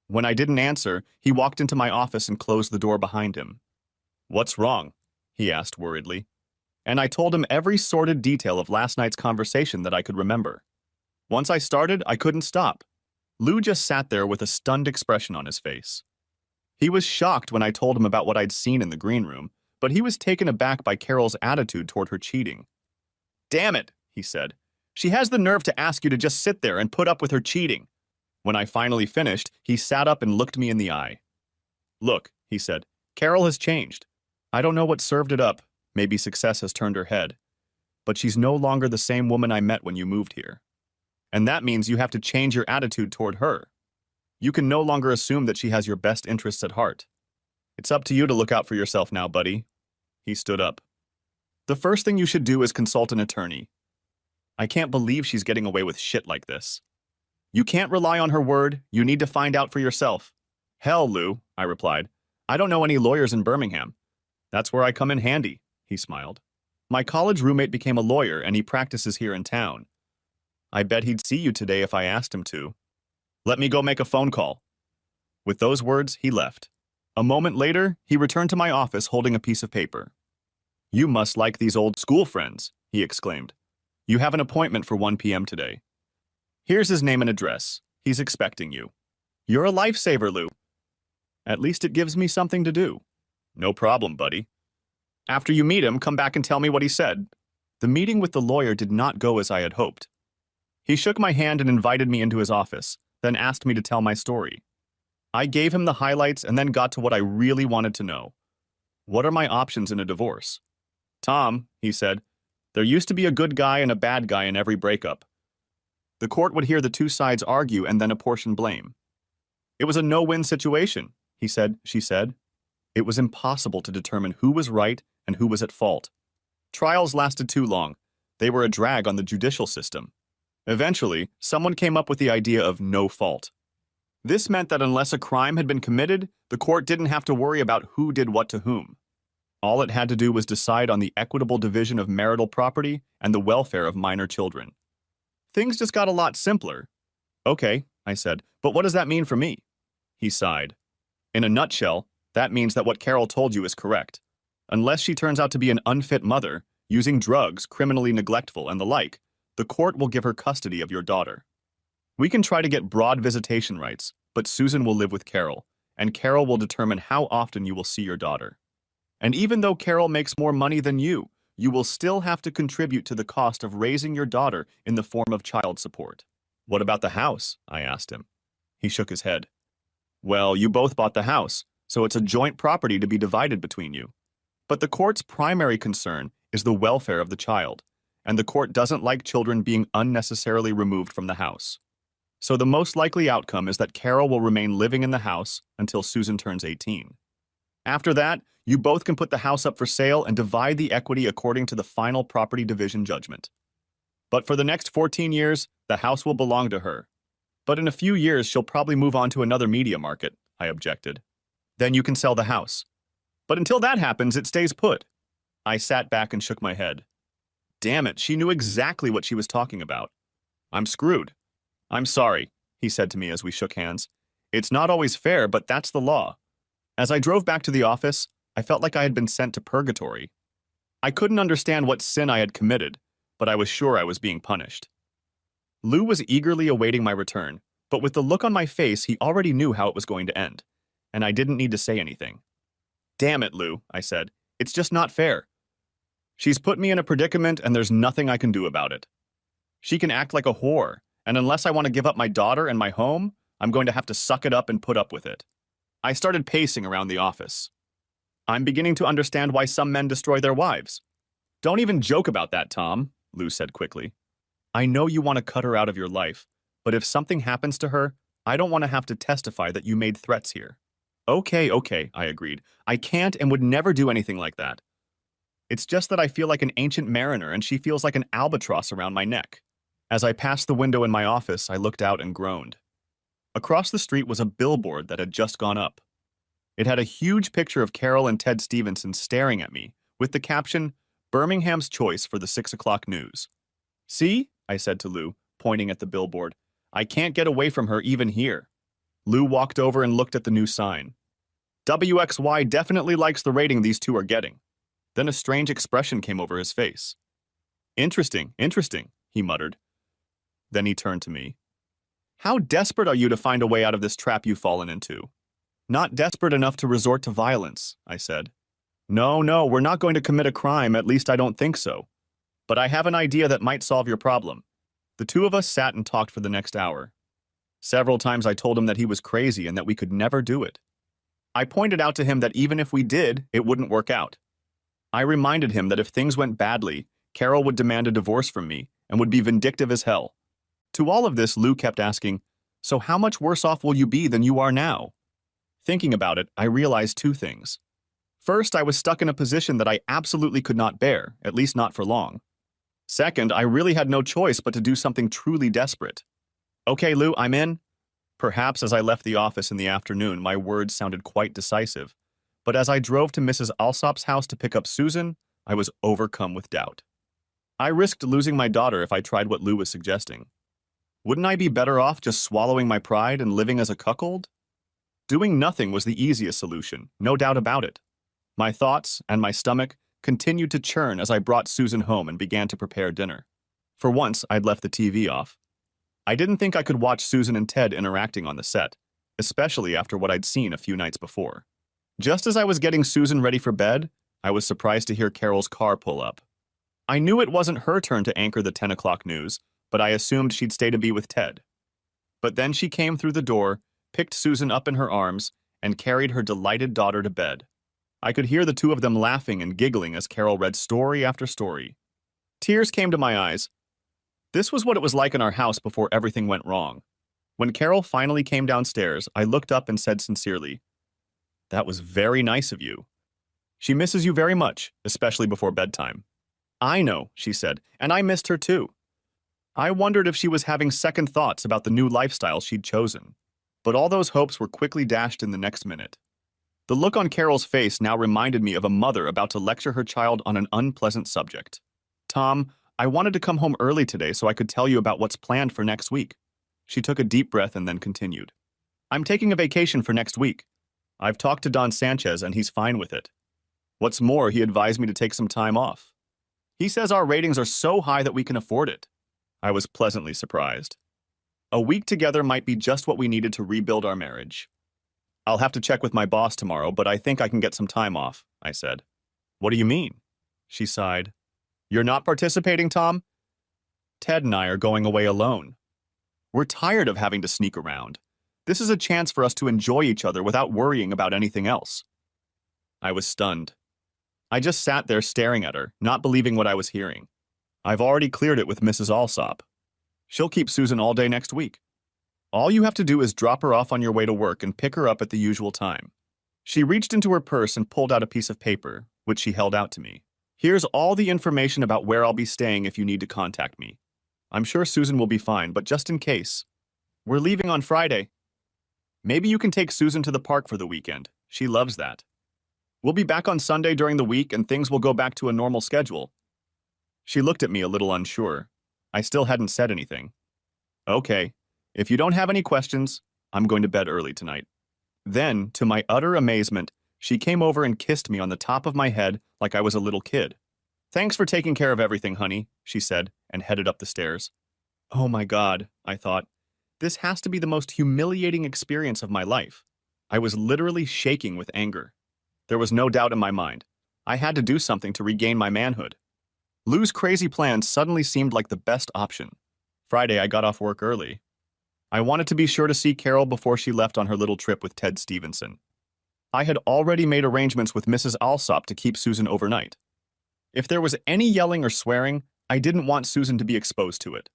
When I didn't answer, he walked into my office and closed the door behind him. What's wrong? He asked worriedly. And I told him every sordid detail of last night's conversation that I could remember. Once I started, I couldn't stop. Lou just sat there with a stunned expression on his face. He was shocked when I told him about what I'd seen in the green room, but he was taken aback by Carol's attitude toward her cheating. Damn it, he said. She has the nerve to ask you to just sit there and put up with her cheating. When I finally finished, he sat up and looked me in the eye. Look, he said, Carol has changed. I don't know what served it up. Maybe success has turned her head. But she's no longer the same woman I met when you moved here. And that means you have to change your attitude toward her. You can no longer assume that she has your best interests at heart. It's up to you to look out for yourself now, buddy. He stood up. The first thing you should do is consult an attorney. I can't believe she's getting away with shit like this. You can't rely on her word. You need to find out for yourself. Hell, Lou, I replied. I don't know any lawyers in Birmingham. That's where I come in handy, he smiled. My college roommate became a lawyer and he practices here in town. I bet he'd see you today if I asked him to. Let me go make a phone call. With those words, he left. A moment later, he returned to my office holding a piece of paper. You must like these old school friends, he exclaimed. You have an appointment for 1 p.m. today. Here's his name and address. He's expecting you. You're a lifesaver, Lou. At least it gives me something to do. No problem, buddy. After you meet him, come back and tell me what he said. The meeting with the lawyer did not go as I had hoped. He shook my hand and invited me into his office, then asked me to tell my story. I gave him the highlights and then got to what I really wanted to know. What are my options in a divorce? Tom, he said, there used to be a good guy and a bad guy in every breakup. The court would hear the two sides argue and then apportion blame. It was a no-win situation, he said, she said. It was impossible to determine who was right and who was at fault. Trials lasted too long. They were a drag on the judicial system. Eventually, someone came up with the idea of no fault. This meant that unless a crime had been committed, the court didn't have to worry about who did what to whom. All it had to do was decide on the equitable division of marital property and the welfare of minor children. Things just got a lot simpler. Okay, I said, but what does that mean for me? He sighed. In a nutshell, that means that what Carol told you is correct. Unless she turns out to be an unfit mother, using drugs, criminally neglectful, and the like, the court will give her custody of your daughter. We can try to get broad visitation rights, but Susan will live with Carol, and Carol will determine how often you will see your daughter. And even though Carol makes more money than you will still have to contribute to the cost of raising your daughter in the form of child support. What about the house? I asked him. He shook his head. Well, you both bought the house, so it's a joint property to be divided between you. But the court's primary concern is the welfare of the child, and the court doesn't like children being unnecessarily removed from the house. So the most likely outcome is that Carol will remain living in the house until Susan turns 18. After that, you both can put the house up for sale and divide the equity according to the final property division judgment. But for the next 14 years, the house will belong to her. But in a few years, she'll probably move on to another media market, I objected. Then you can sell the house. But until that happens, it stays put. I sat back and shook my head. Damn it, she knew exactly what she was talking about. I'm screwed. I'm sorry, he said to me as we shook hands. It's not always fair, but that's the law. As I drove back to the office, I felt like I had been sent to purgatory. I couldn't understand what sin I had committed, but I was sure I was being punished. Lou was eagerly awaiting my return, but with the look on my face, he already knew how it was going to end, and I didn't need to say anything. Damn it, Lou, I said. It's just not fair. She's put me in a predicament and there's nothing I can do about it. She can act like a whore, and unless I want to give up my daughter and my home, I'm going to have to suck it up and put up with it. I started pacing around the office. I'm beginning to understand why some men destroy their wives. Don't even joke about that, Tom, Lou said quickly. I know you want to cut her out of your life, but if something happens to her, I don't want to have to testify that you made threats here. Okay, I agreed. I can't and would never do anything like that. It's just that I feel like an ancient mariner and she feels like an albatross around my neck. As I passed the window in my office, I looked out and groaned. Across the street was a billboard that had just gone up. It had a huge picture of Carol and Ted Stevenson staring at me, with the caption, Birmingham's choice for the 6 o'clock news. See? I said to Lou, pointing at the billboard. I can't get away from her even here. Lou walked over and looked at the new sign. WXY definitely likes the rating these two are getting. Then a strange expression came over his face. Interesting, he muttered. Then he turned to me. How desperate are you to find a way out of this trap you've fallen into? Not desperate enough to resort to violence, I said. No, we're not going to commit a crime, at least I don't think so. But I have an idea that might solve your problem. The two of us sat and talked for the next hour. Several times I told him that he was crazy and that we could never do it. I pointed out to him that even if we did, it wouldn't work out. I reminded him that if things went badly, Carol would demand a divorce from me and would be vindictive as hell. To all of this, Lou kept asking, so how much worse off will you be than you are now? Thinking about it, I realized two things. First, I was stuck in a position that I absolutely could not bear, at least not for long. Second, I really had no choice but to do something truly desperate. Okay, Lou, I'm in. Perhaps as I left the office in the afternoon, my words sounded quite decisive. But as I drove to Mrs. Alsop's house to pick up Susan, I was overcome with doubt. I risked losing my daughter if I tried what Lou was suggesting. Wouldn't I be better off just swallowing my pride and living as a cuckold? Doing nothing was the easiest solution, no doubt about it. My thoughts and my stomach continued to churn as I brought Susan home and began to prepare dinner. For once, I'd left the TV off. I didn't think I could watch Susan and Ted interacting on the set, especially after what I'd seen a few nights before. Just as I was getting Susan ready for bed, I was surprised to hear Carol's car pull up. I knew it wasn't her turn to anchor the 10 o'clock news, but I assumed she'd stay to be with Ted. But then she came through the door, picked Susan up in her arms, and carried her delighted daughter to bed. I could hear the two of them laughing and giggling as Carol read story after story. Tears came to my eyes. This was what it was like in our house before everything went wrong. When Carol finally came downstairs, I looked up and said sincerely, "That was very nice of you. She misses you very much, especially before bedtime." "I know," she said, "and I missed her too." I wondered if she was having second thoughts about the new lifestyle she'd chosen. But all those hopes were quickly dashed in the next minute. The look on Carol's face now reminded me of a mother about to lecture her child on an unpleasant subject. "Tom, I wanted to come home early today so I could tell you about what's planned for next week." She took a deep breath and then continued. "I'm taking a vacation for next week. I've talked to Don Sanchez and he's fine with it. What's more, he advised me to take some time off. He says our ratings are so high that we can afford it." I was pleasantly surprised. A week together might be just what we needed to rebuild our marriage. "I'll have to check with my boss tomorrow, but I think I can get some time off," I said. "What do you mean?" She sighed. "You're not participating, Tom? Ted and I are going away alone. We're tired of having to sneak around. This is a chance for us to enjoy each other without worrying about anything else." I was stunned. I just sat there staring at her, not believing what I was hearing. I've already cleared it with Mrs. Alsop. She'll keep Susan all day next week. All you have to do is drop her off on your way to work and pick her up at the usual time. She reached into her purse and pulled out a piece of paper, which she held out to me. "Here's all the information about where I'll be staying if you need to contact me. I'm sure Susan will be fine, but just in case. We're leaving on Friday. Maybe you can take Susan to the park for the weekend. She loves that. We'll be back on Sunday during the week and things will go back to a normal schedule." She looked at me a little unsure. I still hadn't said anything. "Okay, if you don't have any questions, I'm going to bed early tonight." Then, to my utter amazement, she came over and kissed me on the top of my head like I was a little kid. "Thanks for taking care of everything, honey," she said, and headed up the stairs. Oh my God, I thought. This has to be the most humiliating experience of my life. I was literally shaking with anger. There was no doubt in my mind. I had to do something to regain my manhood. Lou's crazy plan suddenly seemed like the best option. Friday, I got off work early. I wanted to be sure to see Carol before she left on her little trip with Ted Stevenson. I had already made arrangements with Mrs. Alsop to keep Susan overnight. If there was any yelling or swearing, I didn't want Susan to be exposed to it.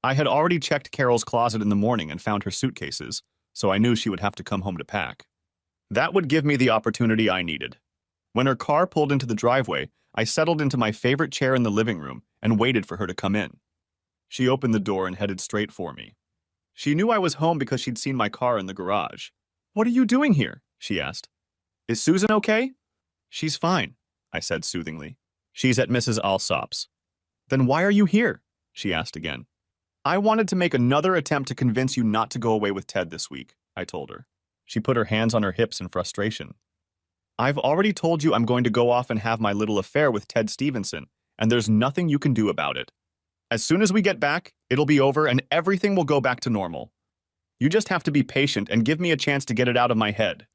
I had already checked Carol's closet in the morning and found her suitcases, so I knew she would have to come home to pack. That would give me the opportunity I needed. When her car pulled into the driveway, I settled into my favorite chair in the living room and waited for her to come in. She opened the door and headed straight for me. She knew I was home because she'd seen my car in the garage. "What are you doing here?" she asked. "Is Susan okay?" "She's fine. I said soothingly. She's at Mrs. Alsop's. Then why are you here? She asked again. I wanted to make another attempt to convince you not to go away with Ted this week, I told her. She put her hands on her hips in frustration. I've already told you I'm going to go off and have my little affair with Ted Stevenson, and there's nothing you can do about it. As soon as we get back, it'll be over and everything will go back to normal. You just have to be patient and give me a chance to get it out of my head.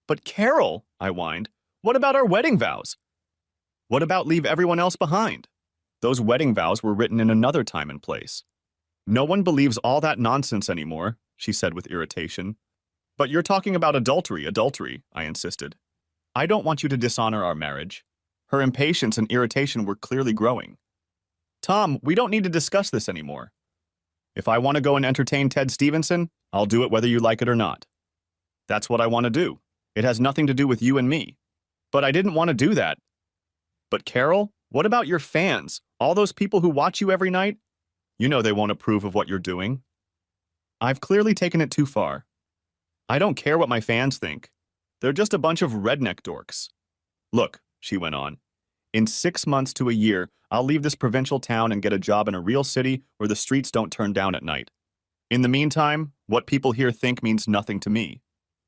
But Carol, I whined, what about our wedding vows? What about leave everyone else behind? Those wedding vows were written in another time and place. No one believes all that nonsense anymore, she said with irritation. But you're talking about adultery, I insisted. I don't want you to dishonor our marriage. Her impatience and irritation were clearly growing. Tom, we don't need to discuss this anymore. If I want to go and entertain Ted Stevenson, I'll do it whether you like it or not. That's what I want to do. It has nothing to do with you and me. But I didn't want to do that. But Carol, what about your fans? All those people who watch you every night? You know they won't approve of what you're doing. I've clearly taken it too far. I don't care what my fans think. They're just a bunch of redneck dorks. Look, she went on, in 6 months to a year, I'll leave this provincial town and get a job in a real city where the streets don't turn down at night. In the meantime, what people here think means nothing to me.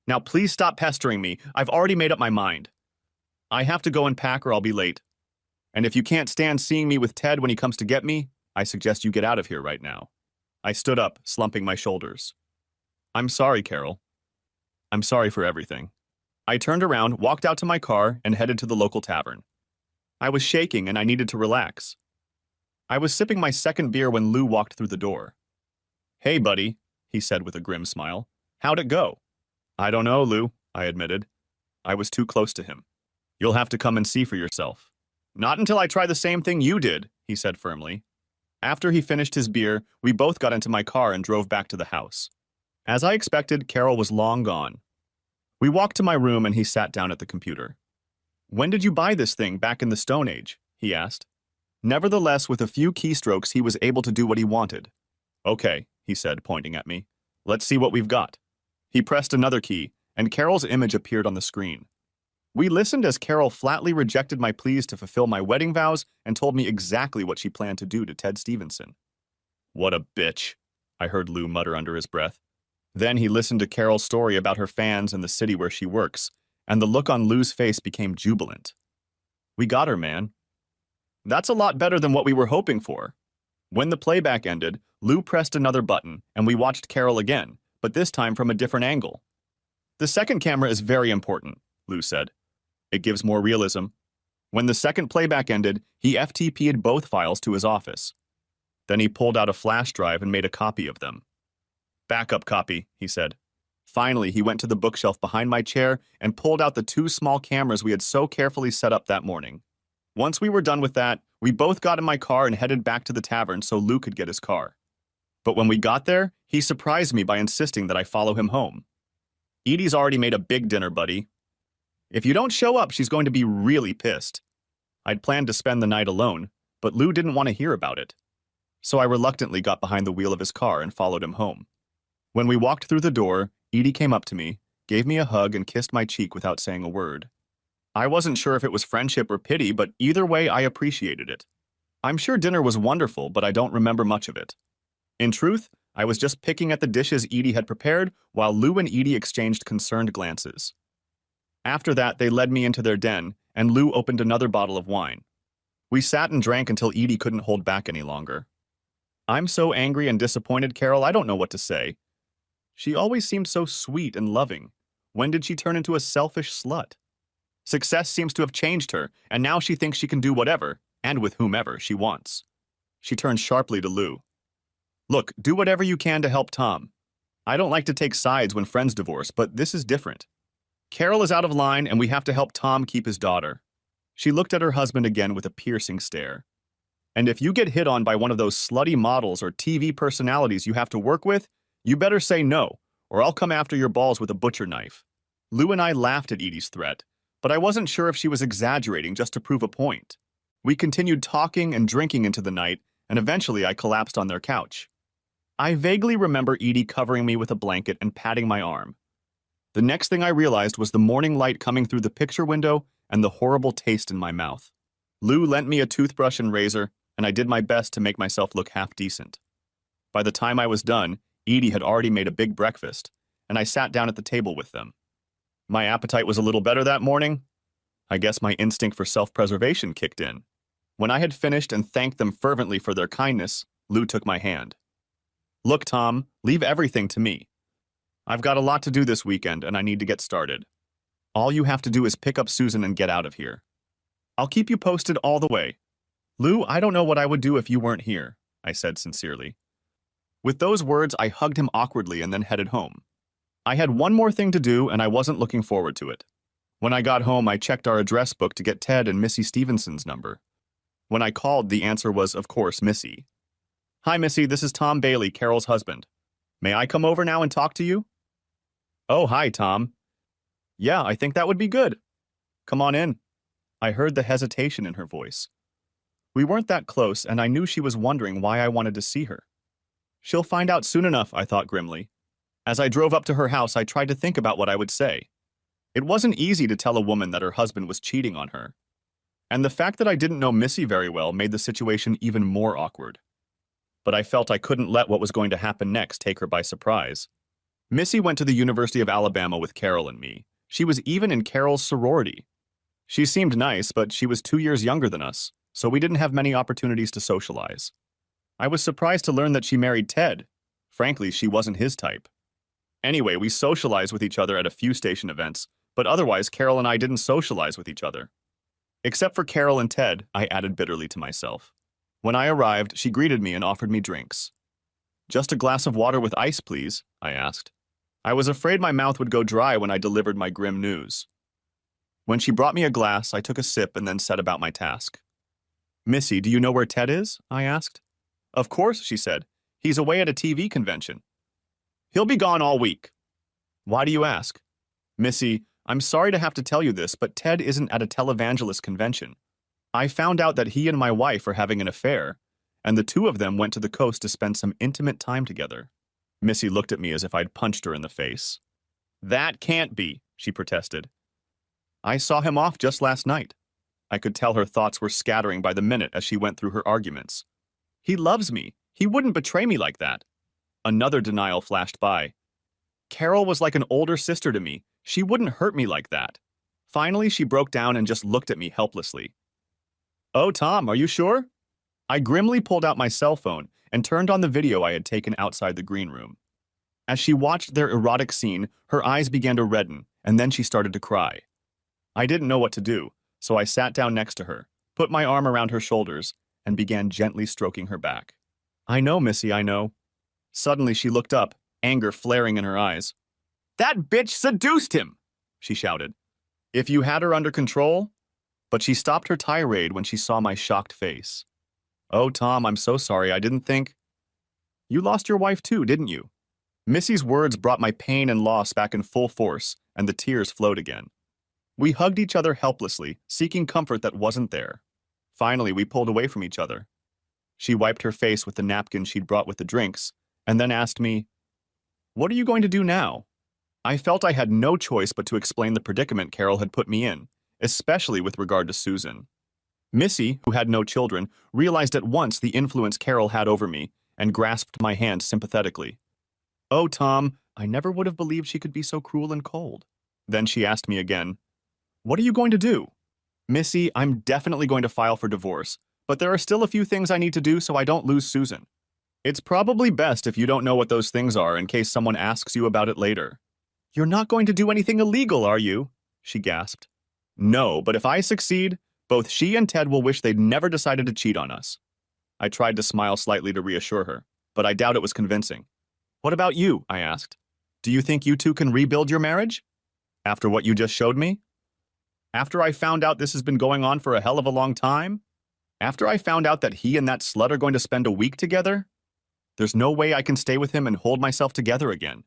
Now please stop pestering me. I've already made up my mind. I have to go and pack or I'll be late. And if you can't stand seeing me with Ted when he comes to get me, I suggest you get out of here right now. I stood up, slumping my shoulders. I'm sorry, Carol. I'm sorry for everything. I turned around, walked out to my car, and headed to the local tavern. I was shaking and I needed to relax. I was sipping my second beer when Lou walked through the door. Hey, buddy, he said with a grim smile. How'd it go? I don't know, Lou, I admitted. I was too close to him. You'll have to come and see for yourself. Not until I try the same thing you did, he said firmly. After he finished his beer, we both got into my car and drove back to the house. As I expected, Carol was long gone. We walked to my room and he sat down at the computer. When did you buy this thing back in the Stone Age? He asked. Nevertheless, with a few keystrokes, he was able to do what he wanted. Okay, he said, pointing at me. Let's see what we've got. He pressed another key, and Carol's image appeared on the screen. We listened as Carol flatly rejected my pleas to fulfill my wedding vows and told me exactly what she planned to do to Ted Stevenson. What a bitch, I heard Lou mutter under his breath. Then he listened to Carol's story about her fans and the city where she works, and the look on Lou's face became jubilant. We got her, man. That's a lot better than what we were hoping for. When the playback ended, Lou pressed another button, and we watched Carol again, but this time from a different angle. The second camera is very important, Lou said. It gives more realism. When the second playback ended, he FTP'd both files to his office. Then he pulled out a flash drive and made a copy of them. Backup copy, he said. Finally, he went to the bookshelf behind my chair and pulled out the 2 small cameras we had so carefully set up that morning. Once we were done with that, we both got in my car and headed back to the tavern so Lou could get his car. But when we got there, he surprised me by insisting that I follow him home. Edie's already made a big dinner, buddy. If you don't show up, she's going to be really pissed. I'd planned to spend the night alone, but Lou didn't want to hear about it. So I reluctantly got behind the wheel of his car and followed him home. When we walked through the door, Edie came up to me, gave me a hug, and kissed my cheek without saying a word. I wasn't sure if it was friendship or pity, but either way, I appreciated it. I'm sure dinner was wonderful, but I don't remember much of it. In truth, I was just picking at the dishes Edie had prepared while Lou and Edie exchanged concerned glances. After that, they led me into their den, and Lou opened another bottle of wine. We sat and drank until Edie couldn't hold back any longer. I'm so angry and disappointed, Carol, I don't know what to say. She always seemed so sweet and loving. When did she turn into a selfish slut? Success seems to have changed her, and now she thinks she can do whatever, and with whomever, she wants. She turned sharply to Lou. Look, do whatever you can to help Tom. I don't like to take sides when friends divorce, but this is different. Carol is out of line, and we have to help Tom keep his daughter. She looked at her husband again with a piercing stare. And if you get hit on by one of those slutty models or TV personalities you have to work with, you better say no, or I'll come after your balls with a butcher knife. Lou and I laughed at Edie's threat, but I wasn't sure if she was exaggerating just to prove a point. We continued talking and drinking into the night, and eventually I collapsed on their couch. I vaguely remember Edie covering me with a blanket and patting my arm. The next thing I realized was the morning light coming through the picture window and the horrible taste in my mouth. Lou lent me a toothbrush and razor, and I did my best to make myself look half decent. By the time I was done, Edie had already made a big breakfast, and I sat down at the table with them. My appetite was a little better that morning. I guess my instinct for self-preservation kicked in. When I had finished and thanked them fervently for their kindness, Lou took my hand. "Look, Tom, leave everything to me. I've got a lot to do this weekend, and I need to get started. All you have to do is pick up Susan and get out of here. I'll keep you posted all the way." "Lou, I don't know what I would do if you weren't here," I said sincerely. With those words, I hugged him awkwardly and then headed home. I had one more thing to do, and I wasn't looking forward to it. When I got home, I checked our address book to get Ted and Missy Stevenson's number. When I called, the answer was, of course, Missy. "Hi, Missy, this is Tom Bailey, Carol's husband. May I come over now and talk to you?" "Oh, hi, Tom. Yeah, I think that would be good. Come on in." I heard the hesitation in her voice. We weren't that close, and I knew she was wondering why I wanted to see her. She'll find out soon enough, I thought grimly. As I drove up to her house, I tried to think about what I would say. It wasn't easy to tell a woman that her husband was cheating on her. And the fact that I didn't know Missy very well made the situation even more awkward. But I felt I couldn't let what was going to happen next take her by surprise. Missy went to the University of Alabama with Carol and me. She was even in Carol's sorority. She seemed nice, but she was 2 years younger than us, so we didn't have many opportunities to socialize. I was surprised to learn that she married Ted. Frankly, she wasn't his type. Anyway, we socialized with each other at a few station events, but otherwise Carol and I didn't socialize with each other. Except for Carol and Ted, I added bitterly to myself. When I arrived, she greeted me and offered me drinks. "Just a glass of water with ice, please," I asked. I was afraid my mouth would go dry when I delivered my grim news. When she brought me a glass, I took a sip and then set about my task. "Missy, do you know where Ted is?" I asked. "Of course," she said. "He's away at a TV convention. He'll be gone all week." "Why do you ask?" "Missy, I'm sorry to have to tell you this, but Ted isn't at a televangelist convention. I found out that he and my wife are having an affair, and the two of them went to the coast to spend some intimate time together." Missy looked at me as if I'd punched her in the face. "That can't be," she protested. "I saw him off just last night." I could tell her thoughts were scattering by the minute as she went through her arguments. "He loves me. He wouldn't betray me like that." Another denial flashed by. "Carol was like an older sister to me. She wouldn't hurt me like that." Finally, she broke down and just looked at me helplessly. "Oh, Tom, are you sure?" I grimly pulled out my cell phone and turned on the video I had taken outside the green room. As she watched their erotic scene, her eyes began to redden, and then she started to cry. I didn't know what to do, so I sat down next to her, put my arm around her shoulders, and began gently stroking her back. "I know, Missy, I know." Suddenly she looked up, anger flaring in her eyes. "That bitch seduced him!" she shouted. "If you had her under control?" But she stopped her tirade when she saw my shocked face. "Oh, Tom, I'm so sorry, I didn't think—" "You lost your wife too, didn't you?" Missy's words brought my pain and loss back in full force, and the tears flowed again. We hugged each other helplessly, seeking comfort that wasn't there. Finally, we pulled away from each other. She wiped her face with the napkin she'd brought with the drinks, and then asked me, "What are you going to do now?" I felt I had no choice but to explain the predicament Carol had put me in, especially with regard to Susan. Missy, who had no children, realized at once the influence Carol had over me and grasped my hand sympathetically. "Oh, Tom, I never would have believed she could be so cruel and cold." Then she asked me again, "What are you going to do?" "Missy, I'm definitely going to file for divorce, but there are still a few things I need to do so I don't lose Susan. It's probably best if you don't know what those things are in case someone asks you about it later." "You're not going to do anything illegal, are you?" she gasped. "No, but if I succeed, both she and Ted will wish they'd never decided to cheat on us." I tried to smile slightly to reassure her, but I doubt it was convincing. "What about you?" I asked. "Do you think you two can rebuild your marriage? After what you just showed me? After I found out this has been going on for a hell of a long time? After I found out that he and that slut are going to spend a week together? There's no way I can stay with him and hold myself together again.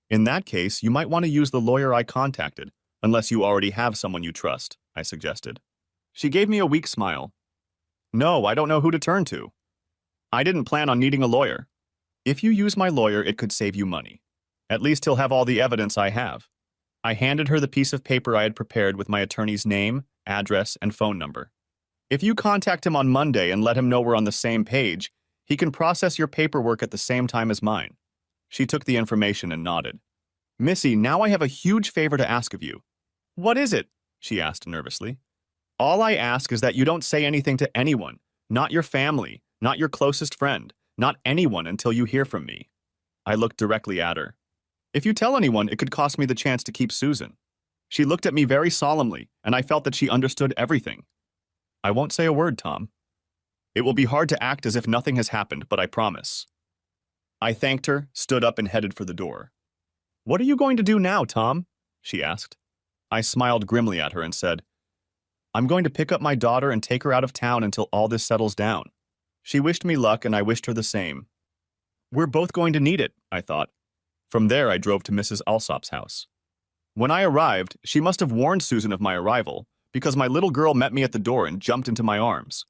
In that case, you might want to use the lawyer I contacted, unless you already have someone you trust," I suggested. She gave me a weak smile. "No, I don't know who to turn to. I didn't plan on needing a lawyer. If you use my lawyer, it could save you money. At least he'll have all the evidence I have." I handed her the piece of paper I had prepared with my attorney's name, address, and phone number. If you contact him on Monday and let him know we're on the same page, he can process your paperwork at the same time as mine. She took the information and nodded. Missy, now I have a huge favor to ask of you. What is it? She asked nervously. All I ask is that you don't say anything to anyone, not your family, not your closest friend, not anyone until you hear from me. I looked directly at her. If you tell anyone, it could cost me the chance to keep Susan. She looked at me very solemnly, and I felt that she understood everything. I won't say a word, Tom. It will be hard to act as if nothing has happened, but I promise. I thanked her, stood up, and headed for the door. What are you going to do now, Tom? She asked. I smiled grimly at her and said, I'm going to pick up my daughter and take her out of town until all this settles down. She wished me luck, and I wished her the same. We're both going to need it, I thought. From there, I drove to Mrs. Alsop's house. When I arrived, she must have warned Susan of my arrival, because my little girl met me at the door and jumped into my arms.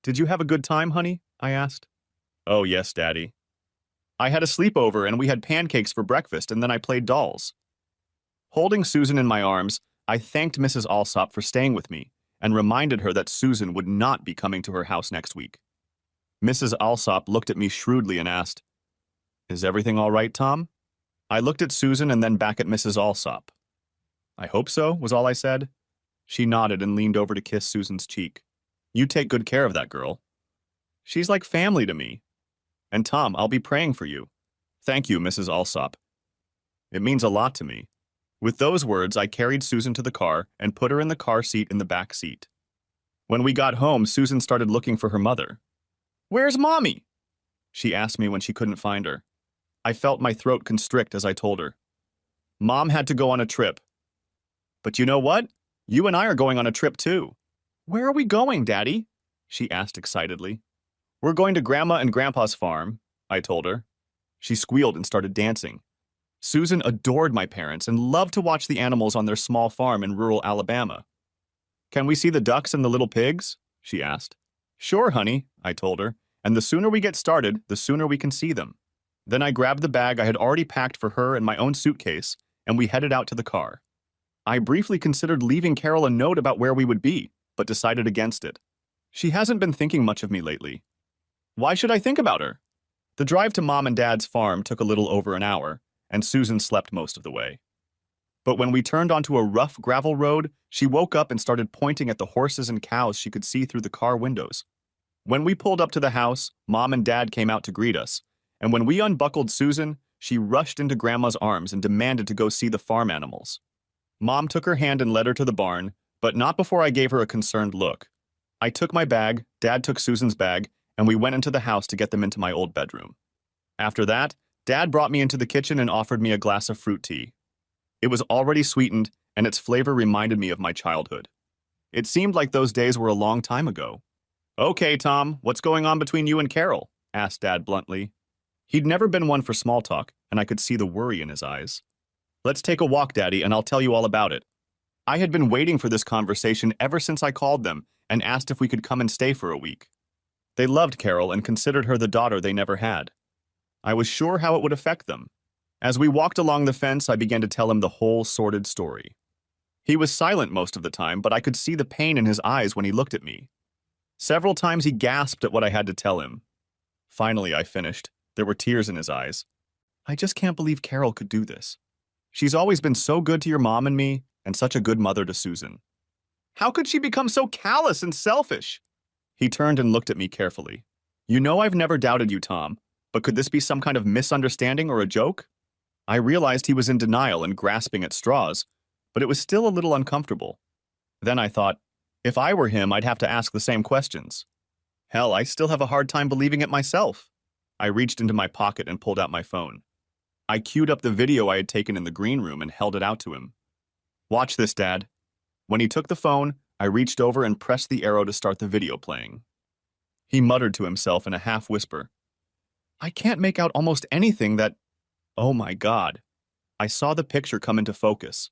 Did you have a good time, honey? I asked. Oh, yes, Daddy. I had a sleepover and we had pancakes for breakfast and then I played dolls. Holding Susan in my arms, I thanked Mrs. Alsop for staying with me and reminded her that Susan would not be coming to her house next week. Mrs. Alsop looked at me shrewdly and asked, Is everything all right, Tom? I looked at Susan and then back at Mrs. Alsop. I hope so, was all I said. She nodded and leaned over to kiss Susan's cheek. You take good care of that girl. She's like family to me. And Tom, I'll be praying for you. Thank you, Mrs. Alsop. It means a lot to me. With those words, I carried Susan to the car and put her in the car seat in the back seat. When we got home, Susan started looking for her mother. Where's Mommy? She asked me when she couldn't find her. I felt my throat constrict as I told her. Mom had to go on a trip. But you know what? You and I are going on a trip too. Where are we going, Daddy? She asked excitedly. We're going to Grandma and Grandpa's farm, I told her. She squealed and started dancing. Susan adored my parents and loved to watch the animals on their small farm in rural Alabama. Can we see the ducks and the little pigs? She asked. Sure, honey, I told her, and the sooner we get started, the sooner we can see them. Then I grabbed the bag I had already packed for her and my own suitcase, and we headed out to the car. I briefly considered leaving Carol a note about where we would be, but decided against it. She hasn't been thinking much of me lately. Why should I think about her? The drive to Mom and Dad's farm took a little over an hour, and Susan slept most of the way. But when we turned onto a rough gravel road, she woke up and started pointing at the horses and cows she could see through the car windows. When we pulled up to the house, Mom and Dad came out to greet us, and when we unbuckled Susan, she rushed into Grandma's arms and demanded to go see the farm animals. Mom took her hand and led her to the barn, but not before I gave her a concerned look. I took my bag, Dad took Susan's bag, and we went into the house to get them into my old bedroom. After that, Dad brought me into the kitchen and offered me a glass of fruit tea. It was already sweetened, and its flavor reminded me of my childhood. It seemed like those days were a long time ago. Okay, Tom, what's going on between you and Carol? Asked Dad bluntly. He'd never been one for small talk, and I could see the worry in his eyes. Let's take a walk, Daddy, and I'll tell you all about it. I had been waiting for this conversation ever since I called them and asked if we could come and stay for a week. They loved Carol and considered her the daughter they never had. I was sure how it would affect them. As we walked along the fence, I began to tell him the whole sordid story. He was silent most of the time, but I could see the pain in his eyes when he looked at me. Several times he gasped at what I had to tell him. Finally, I finished. There were tears in his eyes. I just can't believe Carol could do this. She's always been so good to your mom and me, and such a good mother to Susan. How could she become so callous and selfish? He turned and looked at me carefully. You know I've never doubted you, Tom, but could this be some kind of misunderstanding or a joke? I realized he was in denial and grasping at straws, but it was still a little uncomfortable. Then I thought, if I were him, I'd have to ask the same questions. Hell, I still have a hard time believing it myself. I reached into my pocket and pulled out my phone. I queued up the video I had taken in the green room and held it out to him. Watch this, Dad. When he took the phone, I reached over and pressed the arrow to start the video playing. He muttered to himself in a half-whisper. I can't make out almost anything that... Oh my God. I saw the picture come into focus.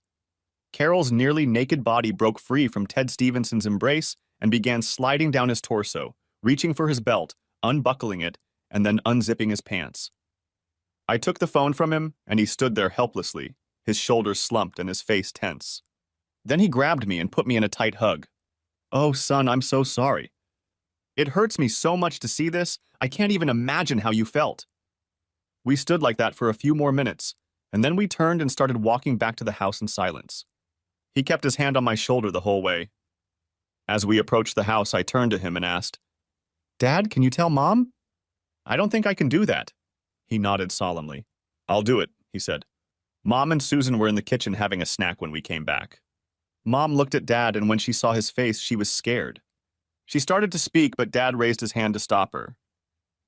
Carol's nearly naked body broke free from Ted Stevenson's embrace and began sliding down his torso, reaching for his belt, unbuckling it, and then unzipping his pants. I took the phone from him, and he stood there helplessly, his shoulders slumped and his face tense. Then he grabbed me and put me in a tight hug. "Oh, son, I'm so sorry. It hurts me so much to see this, I can't even imagine how you felt." We stood like that for a few more minutes, and then we turned and started walking back to the house in silence. He kept his hand on my shoulder the whole way. As we approached the house, I turned to him and asked, "Dad, can you tell Mom?" "I don't think I can do that." He nodded solemnly. "I'll do it," he said. Mom and Susan were in the kitchen having a snack when we came back. Mom looked at Dad, and when she saw his face, she was scared. She started to speak, but Dad raised his hand to stop her.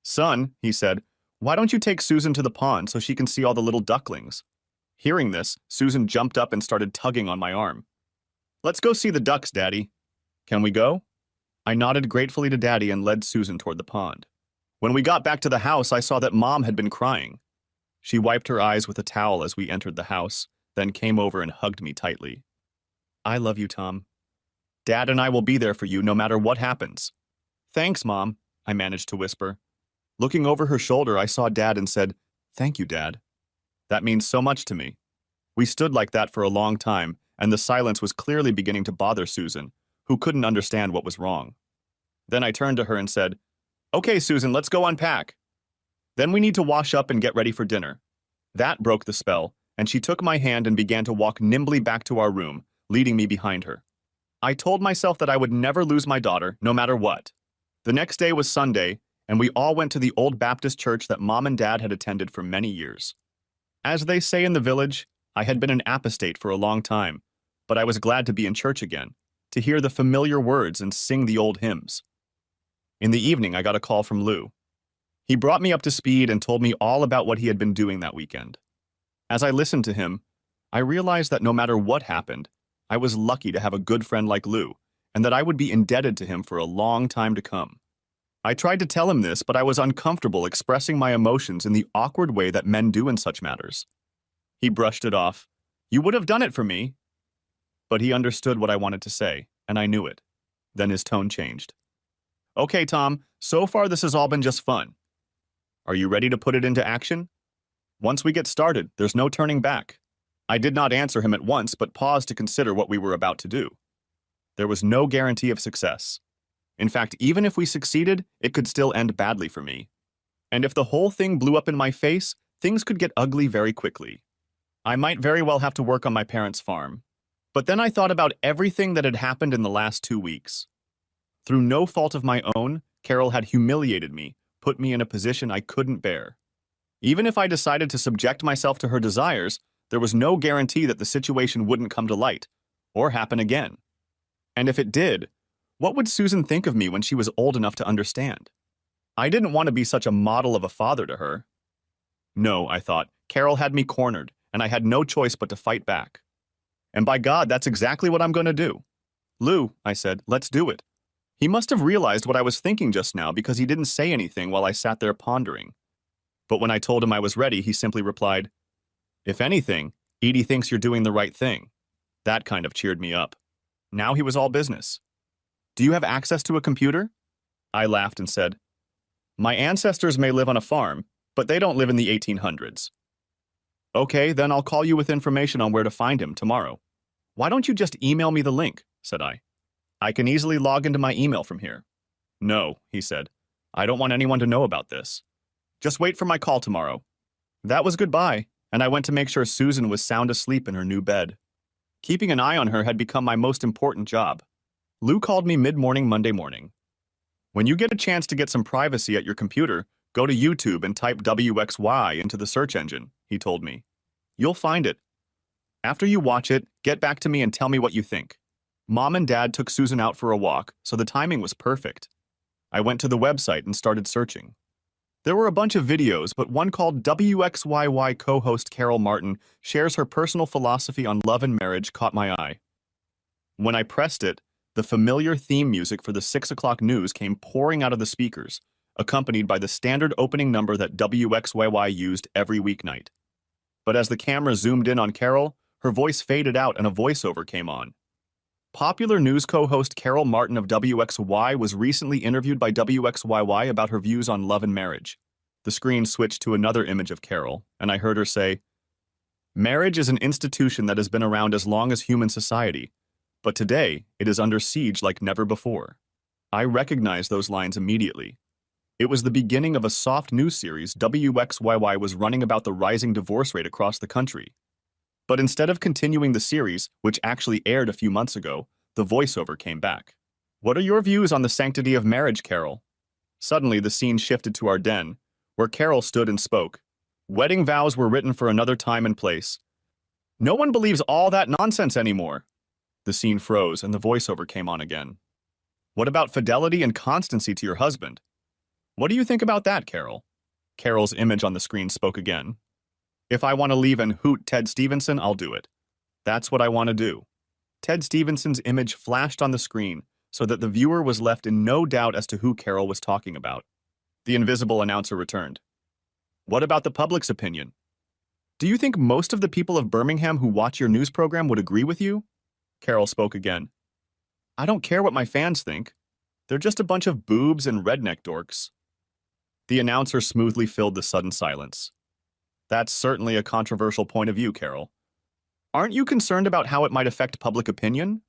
"Son," he said, "why don't you take Susan to the pond so she can see all the little ducklings?" Hearing this, Susan jumped up and started tugging on my arm. "Let's go see the ducks, Daddy." "Can we go?" I nodded gratefully to Daddy and led Susan toward the pond. When we got back to the house, I saw that Mom had been crying. She wiped her eyes with a towel as we entered the house, then came over and hugged me tightly. "I love you, Tom. Dad and I will be there for you no matter what happens." "Thanks, Mom," I managed to whisper. Looking over her shoulder, I saw Dad and said, "Thank you, Dad. That means so much to me." We stood like that for a long time, and the silence was clearly beginning to bother Susan, who couldn't understand what was wrong. Then I turned to her and said, "Okay, Susan, let's go unpack. Then we need to wash up and get ready for dinner." That broke the spell, and she took my hand and began to walk nimbly back to our room, leading me behind her. I told myself that I would never lose my daughter, no matter what. The next day was Sunday, and we all went to the old Baptist church that Mom and Dad had attended for many years. As they say in the village, I had been an apostate for a long time, but I was glad to be in church again, to hear the familiar words and sing the old hymns. In the evening, I got a call from Lou. He brought me up to speed and told me all about what he had been doing that weekend. As I listened to him, I realized that no matter what happened, I was lucky to have a good friend like Lou, and that I would be indebted to him for a long time to come. I tried to tell him this, but I was uncomfortable expressing my emotions in the awkward way that men do in such matters. He brushed it off. "You would have done it for me." But he understood what I wanted to say, and I knew it. Then his tone changed. "Okay, Tom, so far this has all been just fun. Are you ready to put it into action? Once we get started, there's no turning back." I did not answer him at once, but paused to consider what we were about to do. There was no guarantee of success. In fact, even if we succeeded, it could still end badly for me. And if the whole thing blew up in my face, things could get ugly very quickly. I might very well have to work on my parents' farm. But then I thought about everything that had happened in the last 2 weeks. Through no fault of my own, Carol had humiliated me, put me in a position I couldn't bear. Even if I decided to subject myself to her desires, there was no guarantee that the situation wouldn't come to light, or happen again. And if it did, what would Susan think of me when she was old enough to understand? I didn't want to be such a model of a father to her. No, I thought, Carol had me cornered, and I had no choice but to fight back. And by God, that's exactly what I'm going to do. "Lou," I said, "let's do it." He must have realized what I was thinking just now because he didn't say anything while I sat there pondering. But when I told him I was ready, he simply replied, "If anything, Edie thinks you're doing the right thing." That kind of cheered me up. Now he was all business. "Do you have access to a computer?" I laughed and said, "My ancestors may live on a farm, but they don't live in the 1800s. "Okay, then I'll call you with information on where to find him tomorrow." "Why don't you just email me the link?" said I. "I can easily log into my email from here." "No," he said. "I don't want anyone to know about this. Just wait for my call tomorrow." That was goodbye, and I went to make sure Susan was sound asleep in her new bed. Keeping an eye on her had become my most important job. Lou called me mid-morning Monday morning. "When you get a chance to get some privacy at your computer, go to YouTube and type WXY into the search engine," he told me. "You'll find it. After you watch it, get back to me and tell me what you think." Mom and Dad took Susan out for a walk, so the timing was perfect. I went to the website and started searching. There were a bunch of videos, but one called WXYY co-host Carol Martin shares her personal philosophy on love and marriage caught my eye. When I pressed it, the familiar theme music for the 6 o'clock news came pouring out of the speakers, accompanied by the standard opening number that WXYY used every weeknight. But as the camera zoomed in on Carol, her voice faded out and a voiceover came on. Popular news co-host Carol Martin of WXY was recently interviewed by WXYY about her views on love and marriage. The screen switched to another image of Carol, and I heard her say, "Marriage is an institution that has been around as long as human society, But today, it is under siege like never before. I recognized those lines immediately. It was the beginning of a soft news series WXYY was running about the rising divorce rate across the country. But instead of continuing the series, which actually aired a few months ago, the voiceover came back. What are your views on the sanctity of marriage, Carol? Suddenly, the scene shifted to our den, where Carol stood and spoke. Wedding vows were written for another time and place. No one believes all that nonsense anymore. The scene froze and the voiceover came on again. What about fidelity and constancy to your husband? What do you think about that, Carol? Carol's image on the screen spoke again. If I want to leave and hoot Ted Stevenson, I'll do it. That's what I want to do. Ted Stevenson's image flashed on the screen so that the viewer was left in no doubt as to who Carol was talking about. The invisible announcer returned. What about the public's opinion? Do you think most of the people of Birmingham who watch your news program would agree with you? Carol spoke again. I don't care what my fans think. They're just a bunch of boobs and redneck dorks. The announcer smoothly filled the sudden silence. That's certainly a controversial point of view, Carol. Aren't you concerned about how it might affect public opinion?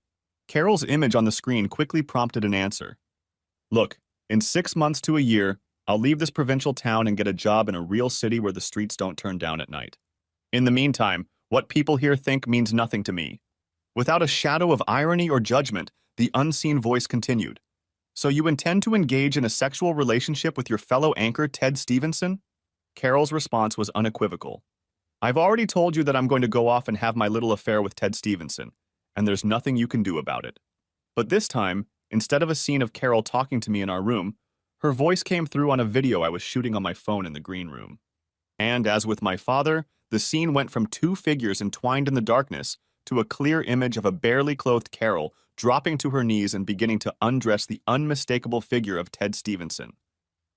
Carol's image on the screen quickly prompted an answer. Look, in 6 months to a year, I'll leave this provincial town and get a job in a real city where the streets don't turn down at night. In the meantime, what people here think means nothing to me. Without a shadow of irony or judgment, the unseen voice continued. So you intend to engage in a sexual relationship with your fellow anchor, Ted Stevenson? Carol's response was unequivocal. I've already told you that I'm going to go off and have my little affair with Ted Stevenson, and there's nothing you can do about it. But this time, instead of a scene of Carol talking to me in our room, her voice came through on a video I was shooting on my phone in the green room. And as with my father, the scene went from two figures entwined in the darkness to a clear image of a barely clothed Carol dropping to her knees and beginning to undress the unmistakable figure of Ted Stevenson.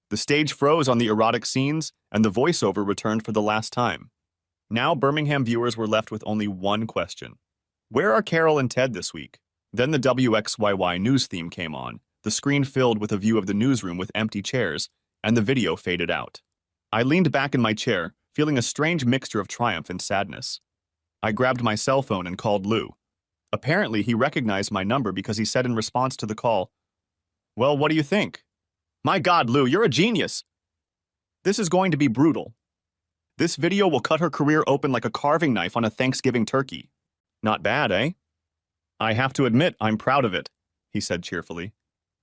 The stage froze on the erotic scenes, and the voiceover returned for the last time. Now Birmingham viewers were left with only one question. Where are Carol and Ted this week? Then the WXYY news theme came on, the screen filled with a view of the newsroom with empty chairs, and the video faded out. I leaned back in my chair, feeling a strange mixture of triumph and sadness. I grabbed my cell phone and called Lou. Apparently, he recognized my number because he said in response to the call, "Well, what do you think?" My God, Lou, you're a genius. This is going to be brutal. This video will cut her career open like a carving knife on a Thanksgiving turkey. Not bad, eh? I have to admit, I'm proud of it, he said cheerfully.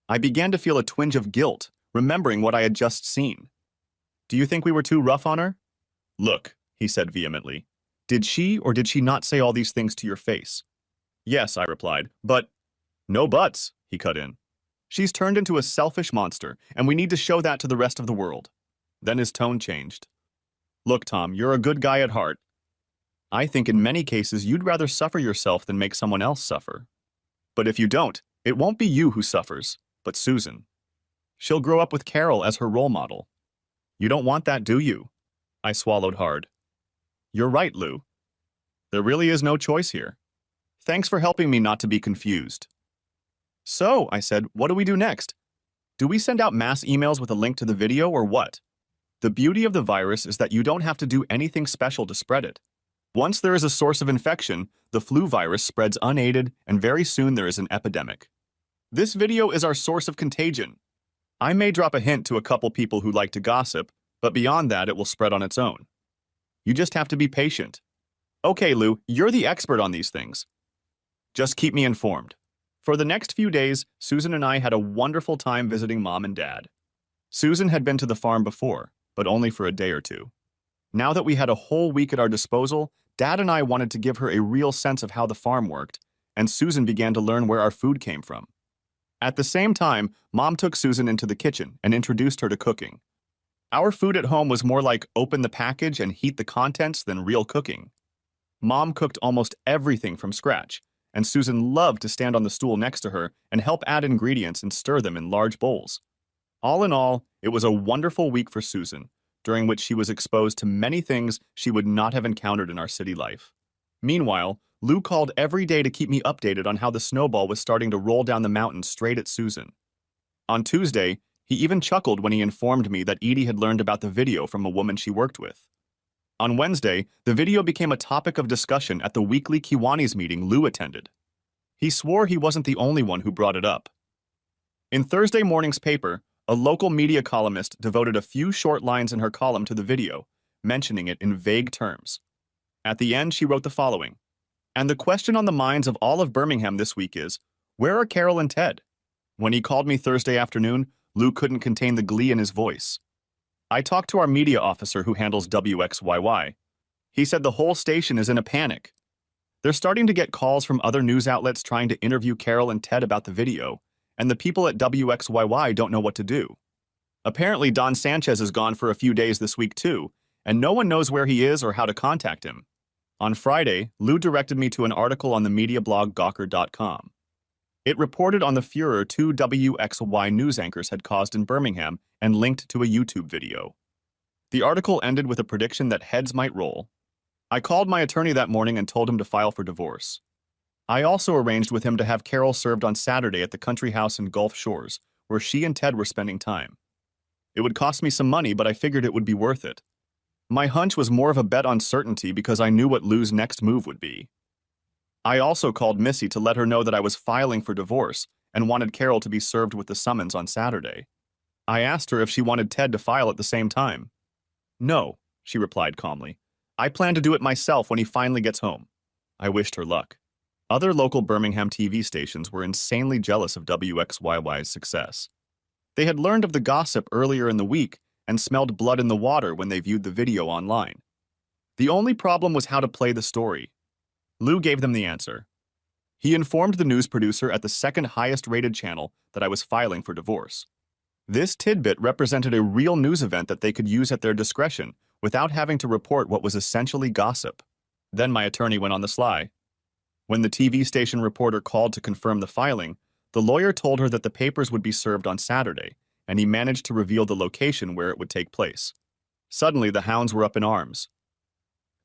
I began to feel a twinge of guilt, remembering what I had just seen. Do you think we were too rough on her? Look, he said vehemently. Did she or did she not say all these things to your face? Yes, I replied, but... No buts, he cut in. She's turned into a selfish monster, and we need to show that to the rest of the world. Then his tone changed. Look, Tom, you're a good guy at heart. I think in many cases you'd rather suffer yourself than make someone else suffer. But if you don't, it won't be you who suffers, but Susan. She'll grow up with Carol as her role model. You don't want that, do you? I swallowed hard. You're right, Lou. There really is no choice here. Thanks for helping me not to be confused. So, I said, what do we do next? Do we send out mass emails with a link to the video or what? The beauty of the virus is that you don't have to do anything special to spread it. Once there is a source of infection, the flu virus spreads unaided and very soon there is an epidemic. This video is our source of contagion. I may drop a hint to a couple people who like to gossip, but beyond that it will spread on its own. You just have to be patient. Okay, Lou, you're the expert on these things. Just keep me informed. For the next few days, Susan and I had a wonderful time visiting Mom and Dad. Susan had been to the farm before, but only for a day or two. Now that we had a whole week at our disposal, Dad and I wanted to give her a real sense of how the farm worked, and Susan began to learn where our food came from. At the same time, Mom took Susan into the kitchen and introduced her to cooking. Our food at home was more like open the package and heat the contents than real cooking. Mom cooked almost everything from scratch, and Susan loved to stand on the stool next to her and help add ingredients and stir them in large bowls. All in all, it was a wonderful week for Susan, during which she was exposed to many things she would not have encountered in our city life. Meanwhile, Lou called every day to keep me updated on how the snowball was starting to roll down the mountain straight at Susan. On Tuesday, he even chuckled when he informed me that Edie had learned about the video from a woman she worked with. On Wednesday, the video became a topic of discussion at the weekly Kiwanis meeting Lou attended. He swore he wasn't the only one who brought it up. In Thursday morning's paper, a local media columnist devoted a few short lines in her column to the video, mentioning it in vague terms. At the end, she wrote the following: "And the question on the minds of all of Birmingham this week is, where are Carol and Ted?" When he called me Thursday afternoon, Lou couldn't contain the glee in his voice. I talked to our media officer who handles WXYY. He said the whole station is in a panic. They're starting to get calls from other news outlets trying to interview Carol and Ted about the video, and the people at WXYY don't know what to do. Apparently, Don Sanchez is gone for a few days this week too, and no one knows where he is or how to contact him. On Friday, Lou directed me to an article on the media blog Gawker.com. It reported on the furor two WXY news anchors had caused in Birmingham and linked to a YouTube video. The article ended with a prediction that heads might roll. I called my attorney that morning and told him to file for divorce. I also arranged with him to have Carol served on Saturday at the country house in Gulf Shores, where she and Ted were spending time. It would cost me some money, but I figured it would be worth it. My hunch was more of a bet on certainty because I knew what Lou's next move would be. I also called Missy to let her know that I was filing for divorce and wanted Carol to be served with the summons on Saturday. I asked her if she wanted Ted to file at the same time. "No," she replied calmly. "I plan to do it myself when he finally gets home." I wished her luck. Other local Birmingham TV stations were insanely jealous of WXYY's success. They had learned of the gossip earlier in the week and smelled blood in the water when they viewed the video online. The only problem was how to play the story. Lou gave them the answer. He informed the news producer at the second highest rated channel that I was filing for divorce. This tidbit represented a real news event that they could use at their discretion without having to report what was essentially gossip. Then my attorney went on the sly. When the TV station reporter called to confirm the filing, the lawyer told her that the papers would be served on Saturday, and he managed to reveal the location where it would take place. Suddenly, the hounds were up in arms.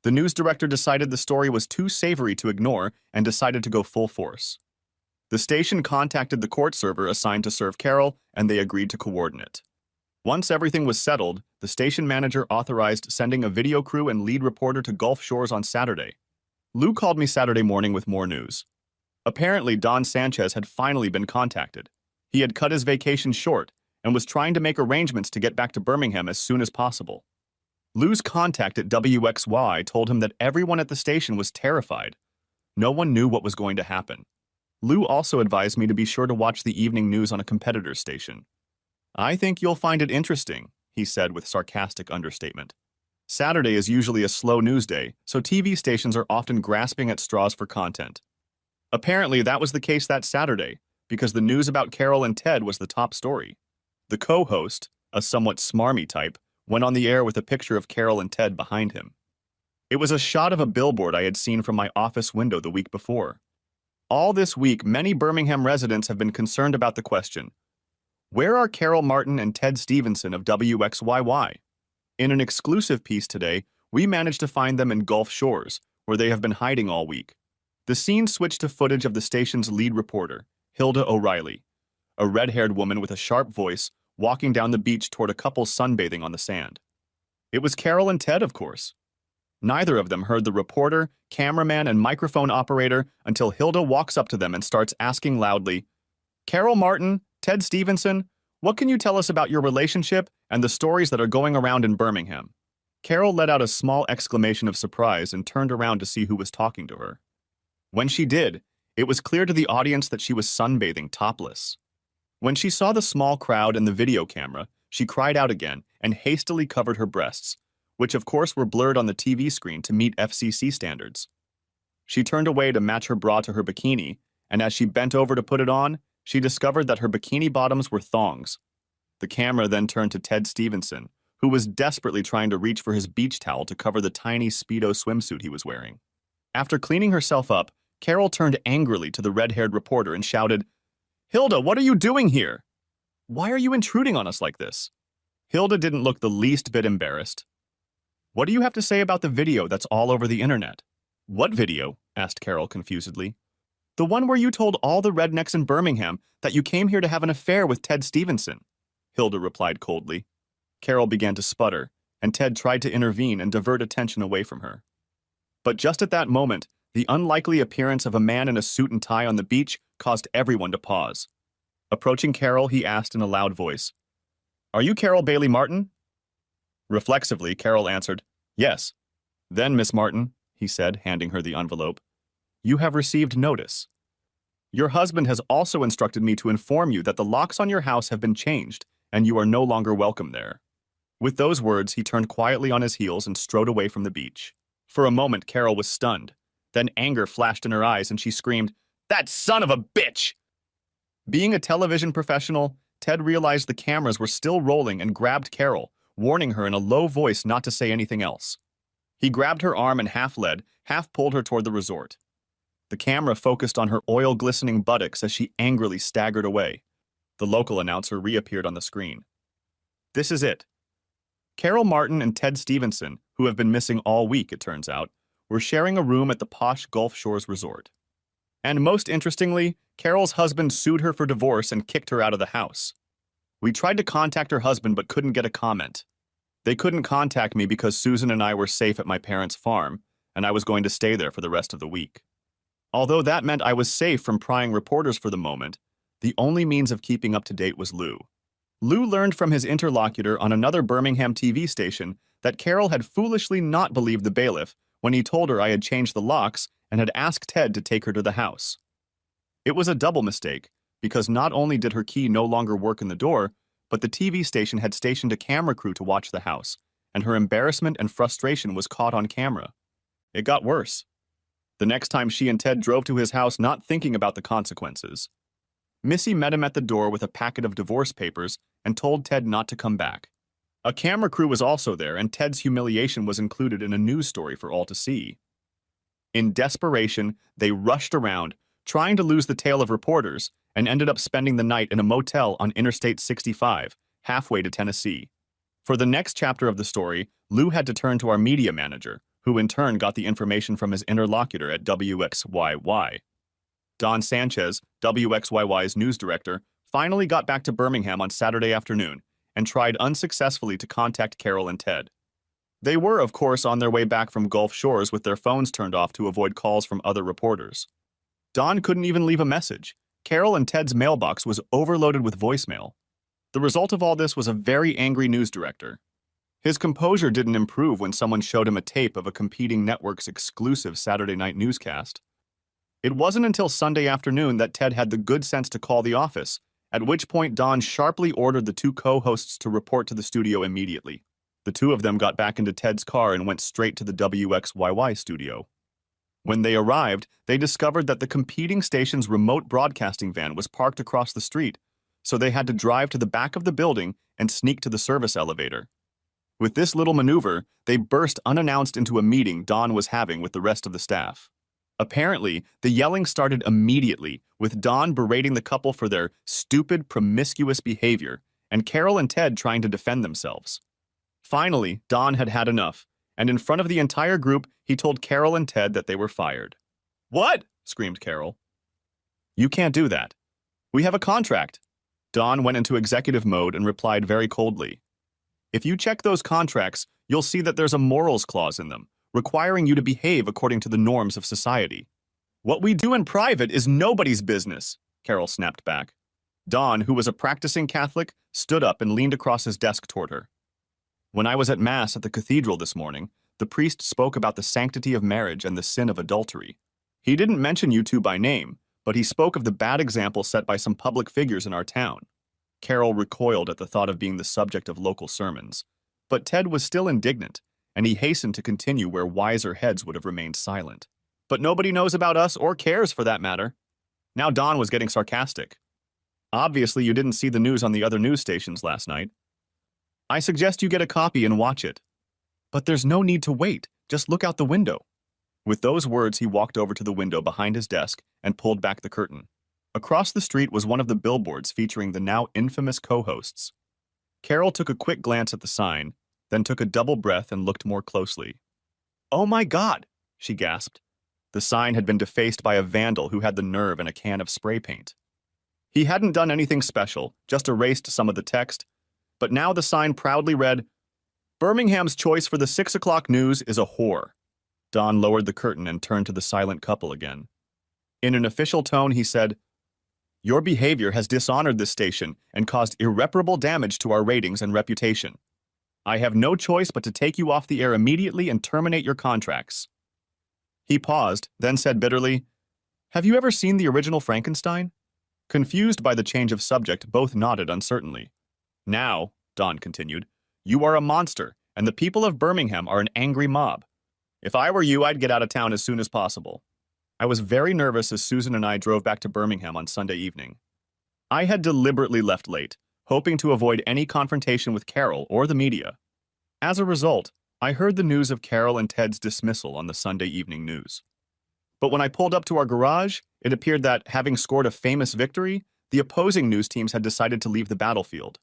The news director decided the story was too savory to ignore and decided to go full force. The station contacted the court server assigned to serve Carol, and they agreed to coordinate. Once everything was settled, the station manager authorized sending a video crew and lead reporter to Gulf Shores on Saturday. Lou called me Saturday morning with more news. Apparently, Don Sanchez had finally been contacted. He had cut his vacation short and was trying to make arrangements to get back to Birmingham as soon as possible. Lou's contact at WXY told him that everyone at the station was terrified. No one knew what was going to happen. Lou also advised me to be sure to watch the evening news on a competitor's station. "I think you'll find it interesting," he said with sarcastic understatement. Saturday is usually a slow news day, so TV stations are often grasping at straws for content. Apparently, that was the case that Saturday, because the news about Carol and Ted was the top story. The co-host, a somewhat smarmy type, went on the air with a picture of Carol and Ted behind him. It was a shot of a billboard I had seen from my office window the week before. All this week, many Birmingham residents have been concerned about the question, where are Carol Martin and Ted Stevenson of WXYY? In an exclusive piece today, we managed to find them in Gulf Shores, where they have been hiding all week. The scene switched to footage of the station's lead reporter, Hilda O'Reilly, a red-haired woman with a sharp voice, walking down the beach toward a couple sunbathing on the sand. It was Carol and Ted, of course. Neither of them heard the reporter, cameraman, and microphone operator until Hilda walks up to them and starts asking loudly, "Carol Martin, Ted Stevenson, what can you tell us about your relationship and the stories that are going around in Birmingham?" Carol let out a small exclamation of surprise and turned around to see who was talking to her. When she did, it was clear to the audience that she was sunbathing topless. When she saw the small crowd and the video camera, she cried out again and hastily covered her breasts, which of course were blurred on the TV screen to meet FCC standards. She turned away to match her bra to her bikini, and as she bent over to put it on, she discovered that her bikini bottoms were thongs. The camera then turned to Ted Stevenson, who was desperately trying to reach for his beach towel to cover the tiny Speedo swimsuit he was wearing. After cleaning herself up, Carol turned angrily to the red-haired reporter and shouted, "Hilda, what are you doing here? Why are you intruding on us like this?" Hilda didn't look the least bit embarrassed. "What do you have to say about the video that's all over the internet?" "What video?" asked Carol confusedly. "The one where you told all the rednecks in Birmingham that you came here to have an affair with Ted Stevenson," Hilda replied coldly. Carol began to sputter, and Ted tried to intervene and divert attention away from her. But just at that moment, The unlikely appearance of a man in a suit and tie on the beach caused everyone to pause. Approaching Carol, he asked in a loud voice, "Are you Carol Bailey Martin?" Reflexively, Carol answered, "Yes." "Then, Miss Martin," he said, handing her the envelope, "you have received notice. Your husband has also instructed me to inform you that the locks on your house have been changed, and you are no longer welcome there." With those words, he turned quietly on his heels and strode away from the beach. For a moment, Carol was stunned. Then anger flashed in her eyes, and she screamed, "That son of a bitch!" Being a television professional, Ted realized the cameras were still rolling and grabbed Carol, warning her in a low voice not to say anything else. He grabbed her arm and half led, half pulled her toward the resort. The camera focused on her oil-glistening buttocks as she angrily staggered away. The local announcer reappeared on the screen. "This is it." Carol Martin and Ted Stevenson, who have been missing all week, it turns out, were sharing a room at the posh Gulf Shores resort. And most interestingly, Carol's husband sued her for divorce and kicked her out of the house. "We tried to contact her husband but couldn't get a comment. They couldn't contact me because Susan and I were safe at my parents' farm, and I was going to stay there for the rest of the week. Although that meant I was safe from prying reporters for the moment, the only means of keeping up to date was Lou. Lou learned from his interlocutor on another Birmingham TV station that Carol had foolishly not believed the bailiff when he told her I had changed the locks and had asked Ted to take her to the house. It was a double mistake, because not only did her key no longer work in the door, but the TV station had stationed a camera crew to watch the house, and her embarrassment and frustration was caught on camera. It got worse. The next time she and Ted drove to his house not thinking about the consequences, Missy met him at the door with a packet of divorce papers and told Ted not to come back. A camera crew was also there, and Ted's humiliation was included in a news story for all to see. In desperation, they rushed around, trying to lose the tail of reporters, and ended up spending the night in a motel on Interstate 65, halfway to Tennessee. For the next chapter of the story, Lou had to turn to our media manager, who in turn got the information from his interlocutor at WXYY. Don Sanchez, WXYY's news director, finally got back to Birmingham on Saturday afternoon and tried unsuccessfully to contact Carol and Ted. They were, of course, on their way back from Gulf Shores with their phones turned off to avoid calls from other reporters. Don couldn't even leave a message. Carol and Ted's mailbox was overloaded with voicemail. The result of all this was a very angry news director. His composure didn't improve when someone showed him a tape of a competing network's exclusive Saturday night newscast. It wasn't until Sunday afternoon that Ted had the good sense to call the office, at which point Don sharply ordered the two co-hosts to report to the studio immediately. The two of them got back into Ted's car and went straight to the WXYY studio. When they arrived, they discovered that the competing station's remote broadcasting van was parked across the street, so they had to drive to the back of the building and sneak to the service elevator. With this little maneuver, they burst unannounced into a meeting Don was having with the rest of the staff. Apparently, the yelling started immediately, with Don berating the couple for their stupid, promiscuous behavior, and Carol and Ted trying to defend themselves. Finally, Don had had enough, and in front of the entire group, he told Carol and Ted that they were fired. "What?" screamed Carol. "You can't do that. We have a contract." Don went into executive mode and replied very coldly. "If you check those contracts, you'll see that there's a morals clause in them, requiring you to behave according to the norms of society." "What we do in private is nobody's business," Carol snapped back. Don, who was a practicing Catholic, stood up and leaned across his desk toward her. "When I was at Mass at the cathedral this morning, the priest spoke about the sanctity of marriage and the sin of adultery. He didn't mention you two by name, but he spoke of the bad example set by some public figures in our town." Carol recoiled at the thought of being the subject of local sermons, but Ted was still indignant, and he hastened to continue where wiser heads would have remained silent. "But nobody knows about us or cares for that matter." Now Don was getting sarcastic. "Obviously you didn't see the news on the other news stations last night. I suggest you get a copy and watch it." "But there's no need to wait. Just look out the window." With those words, he walked over to the window behind his desk and pulled back the curtain. Across the street was one of the billboards featuring the now infamous co-hosts. Carol took a quick glance at the sign, then took a double breath and looked more closely. "Oh my God!" she gasped. The sign had been defaced by a vandal who had the nerve and a can of spray paint. He hadn't done anything special, just erased some of the text, but now the sign proudly read, "Birmingham's choice for the 6 o'clock news is a whore." Don lowered the curtain and turned to the silent couple again. In an official tone, he said, "Your behavior has dishonored this station and caused irreparable damage to our ratings and reputation. I have no choice but to take you off the air immediately and terminate your contracts." He paused, then said bitterly, "Have you ever seen the original Frankenstein?" Confused by the change of subject, both nodded uncertainly. "Now," Don continued, "you are a monster, and the people of Birmingham are an angry mob. If I were you, I'd get out of town as soon as possible." I was very nervous as Susan and I drove back to Birmingham on Sunday evening. I had deliberately left late, hoping to avoid any confrontation with Carol or the media. As a result, I heard the news of Carol and Ted's dismissal on the Sunday evening news. But when I pulled up to our garage, it appeared that, having scored a famous victory, the opposing news teams had decided to leave the battlefield.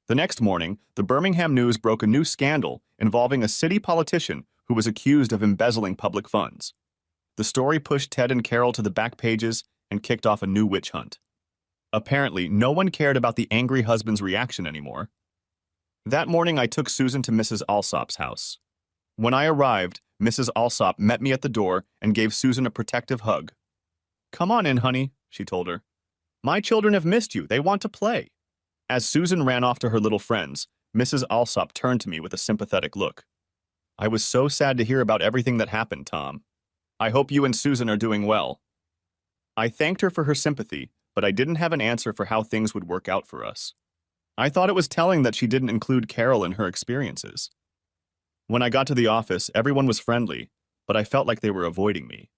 The next morning, the Birmingham News broke a new scandal involving a city politician who was accused of embezzling public funds. The story pushed Ted and Carol to the back pages and kicked off a new witch hunt. Apparently, no one cared about the angry husband's reaction anymore. That morning, I took Susan to Mrs. Alsop's house. When I arrived, Mrs. Alsop met me at the door and gave Susan a protective hug. "Come on in, honey," she told her. "My children have missed you. They want to play." As Susan ran off to her little friends, Mrs. Alsop turned to me with a sympathetic look. "I was so sad to hear about everything that happened, Tom. I hope you and Susan are doing well." I thanked her for her sympathy, but I didn't have an answer for how things would work out for us. I thought it was telling that she didn't include Carol in her experiences. When I got to the office, everyone was friendly, but I felt like they were avoiding me.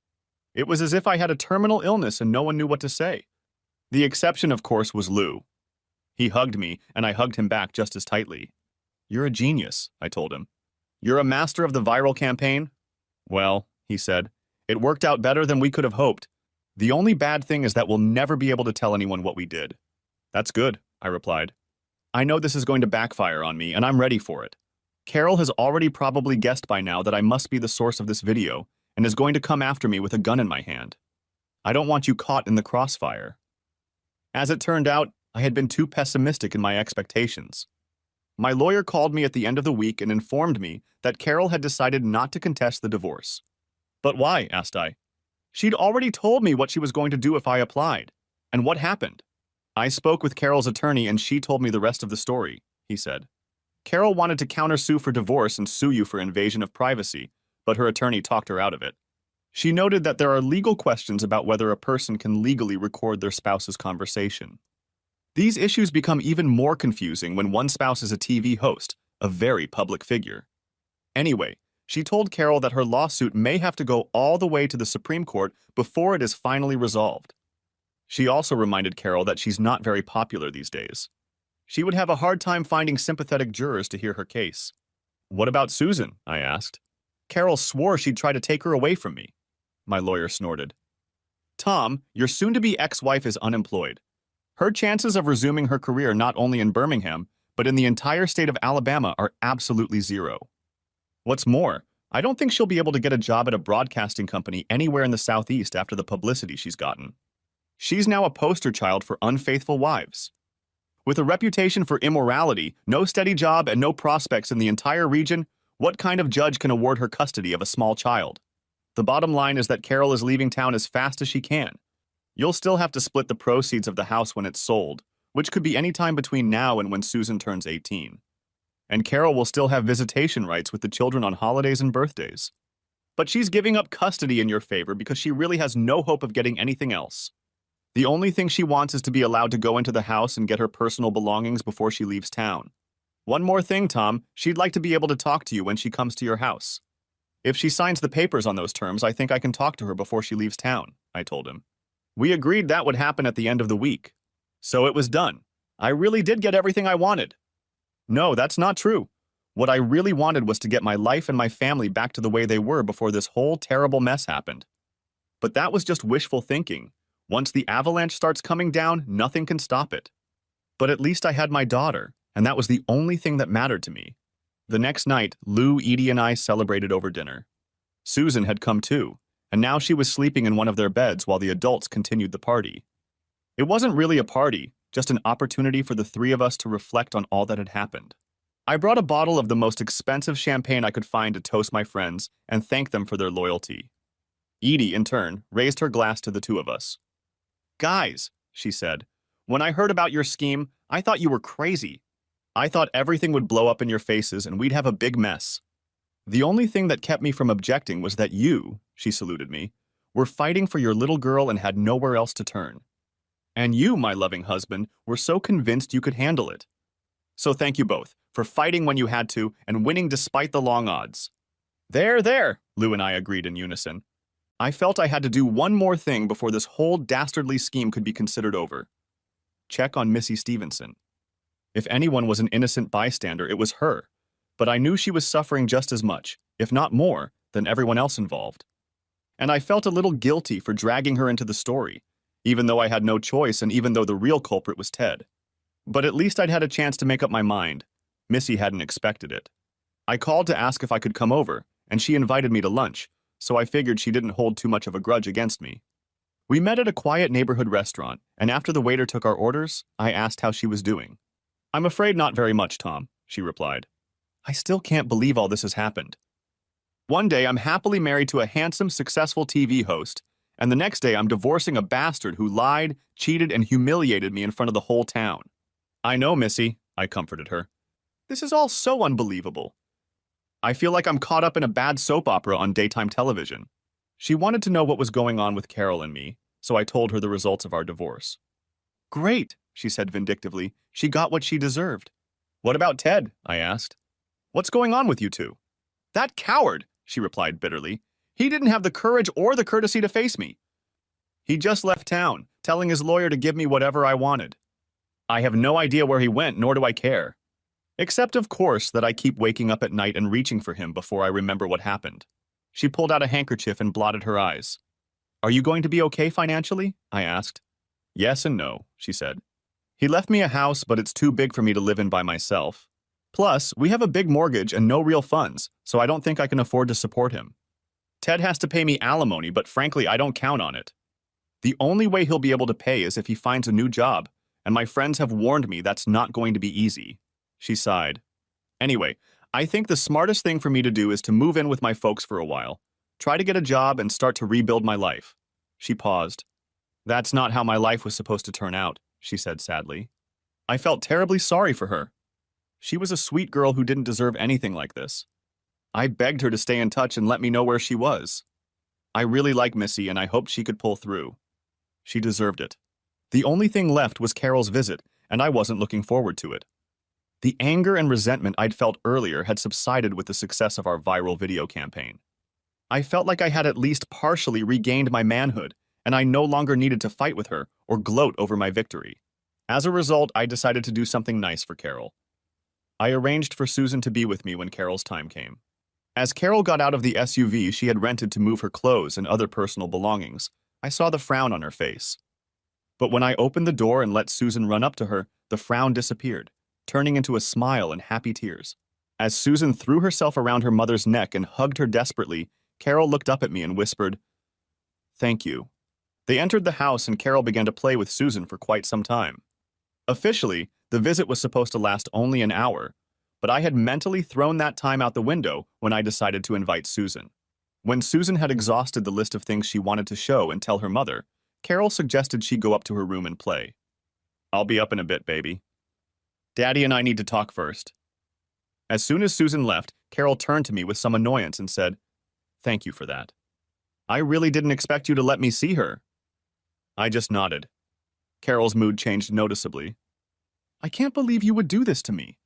It was as if I had a terminal illness and no one knew what to say. The exception, of course, was Lou. He hugged me, and I hugged him back just as tightly. "You're a genius," I told him. "You're a master of the viral campaign?" "Well," he said, "it worked out better than we could have hoped. The only bad thing is that we'll never be able to tell anyone what we did." "That's good," I replied. "I know this is going to backfire on me, and I'm ready for it. Carol has already probably guessed by now that I must be the source of this video and is going to come after me with a gun in my hand. I don't want you caught in the crossfire." As it turned out, I had been too pessimistic in my expectations. My lawyer called me at the end of the week and informed me that Carol had decided not to contest the divorce. "But why?" asked I. "She'd already told me what she was going to do if I applied. And what happened?" "I spoke with Carol's attorney and she told me the rest of the story," he said. "Carol wanted to countersue for divorce and sue you for invasion of privacy, but her attorney talked her out of it. She noted that there are legal questions about whether a person can legally record their spouse's conversation. These issues become even more confusing when one spouse is a TV host, a very public figure. Anyway, she told Carol that her lawsuit may have to go all the way to the Supreme Court before it is finally resolved. She also reminded Carol that she's not very popular these days. She would have a hard time finding sympathetic jurors to hear her case." "What about Susan?" I asked. "Carol swore she'd try to take her away from me." My lawyer snorted. "Tom, your soon-to-be ex-wife is unemployed. Her chances of resuming her career not only in Birmingham, but in the entire state of Alabama are absolutely zero. What's more, I don't think she'll be able to get a job at a broadcasting company anywhere in the Southeast after the publicity she's gotten. She's now a poster child for unfaithful wives. With a reputation for immorality, no steady job, and no prospects in the entire region, what kind of judge can award her custody of a small child? The bottom line is that Carol is leaving town as fast as she can. You'll still have to split the proceeds of the house when it's sold, which could be any time between now and when Susan turns 18. And Carol will still have visitation rights with the children on holidays and birthdays. But she's giving up custody in your favor because she really has no hope of getting anything else. The only thing she wants is to be allowed to go into the house and get her personal belongings before she leaves town. One more thing, Tom, she'd like to be able to talk to you when she comes to your house. If she signs the papers on those terms, I think I can talk to her before she leaves town," I told him. We agreed that would happen at the end of the week. So it was done. I really did get everything I wanted. No, that's not true. What I really wanted was to get my life and my family back to the way they were before this whole terrible mess happened. But that was just wishful thinking. Once the avalanche starts coming down, nothing can stop it. But at least I had my daughter, and that was the only thing that mattered to me. The next night, Lou, Edie, and I celebrated over dinner. Susan had come too, and now she was sleeping in one of their beds while the adults continued the party. It wasn't really a party, just an opportunity for the three of us to reflect on all that had happened. I brought a bottle of the most expensive champagne I could find to toast my friends and thank them for their loyalty. Edie, in turn, raised her glass to the two of us. Guys, she said, when I heard about your scheme, I thought you were crazy. I thought everything would blow up in your faces and we'd have a big mess. The only thing that kept me from objecting was that you, she saluted me, were fighting for your little girl and had nowhere else to turn. And you, my loving husband, were so convinced you could handle it. So thank you both for fighting when you had to and winning despite the long odds. There, Lou and I agreed in unison. I felt I had to do one more thing before this whole dastardly scheme could be considered over. Check on Missy Stevenson. If anyone was an innocent bystander, it was her, but I knew she was suffering just as much, if not more, than everyone else involved. And I felt a little guilty for dragging her into the story, even though I had no choice and even though the real culprit was Ted. But at least I'd had a chance to make up my mind. Missy hadn't expected it. I called to ask if I could come over, and she invited me to lunch, so I figured she didn't hold too much of a grudge against me. We met at a quiet neighborhood restaurant, and after the waiter took our orders, I asked how she was doing. I'm afraid not very much, Tom, she replied. I still can't believe all this has happened. One day I'm happily married to a handsome, successful TV host, and the next day I'm divorcing a bastard who lied, cheated, and humiliated me in front of the whole town. I know, Missy, I comforted her. This is all so unbelievable. I feel like I'm caught up in a bad soap opera on daytime television. She wanted to know what was going on with Carol and me, so I told her the results of our divorce. Great, she said vindictively. She got what she deserved. What about Ted? I asked. What's going on with you two? That coward, she replied bitterly. He didn't have the courage or the courtesy to face me. He just left town, telling his lawyer to give me whatever I wanted. I have no idea where he went, nor do I care. Except, of course, that I keep waking up at night and reaching for him before I remember what happened. She pulled out a handkerchief and blotted her eyes. Are you going to be okay financially? I asked. Yes and no, she said. He left me a house, but it's too big for me to live in by myself. Plus, we have a big mortgage and no real funds, so I don't think I can afford to support him. Ted has to pay me alimony, but frankly, I don't count on it. The only way he'll be able to pay is if he finds a new job, and my friends have warned me that's not going to be easy. She sighed. Anyway, I think the smartest thing for me to do is to move in with my folks for a while, try to get a job and start to rebuild my life. She paused. That's not how my life was supposed to turn out, she said sadly. I felt terribly sorry for her. She was a sweet girl who didn't deserve anything like this. I begged her to stay in touch and let me know where she was. I really like Missy and I hoped she could pull through. She deserved it. The only thing left was Carol's visit, and I wasn't looking forward to it. The anger and resentment I'd felt earlier had subsided with the success of our viral video campaign. I felt like I had at least partially regained my manhood, and I no longer needed to fight with her or gloat over my victory. As a result, I decided to do something nice for Carol. I arranged for Susan to be with me when Carol's time came. As Carol got out of the SUV she had rented to move her clothes and other personal belongings, I saw the frown on her face. But when I opened the door and let Susan run up to her, the frown disappeared, turning into a smile and happy tears. As Susan threw herself around her mother's neck and hugged her desperately, Carol looked up at me and whispered, "Thank you." They entered the house and Carol began to play with Susan for quite some time. Officially, the visit was supposed to last only an hour, but I had mentally thrown that time out the window when I decided to invite Susan. When Susan had exhausted the list of things she wanted to show and tell her mother, Carol suggested she go up to her room and play. "I'll be up in a bit, baby. Daddy and I need to talk first." As soon as Susan left, Carol turned to me with some annoyance and said, "Thank you for that. I really didn't expect you to let me see her." I just nodded. Carol's mood changed noticeably. "I can't believe you would do this to me.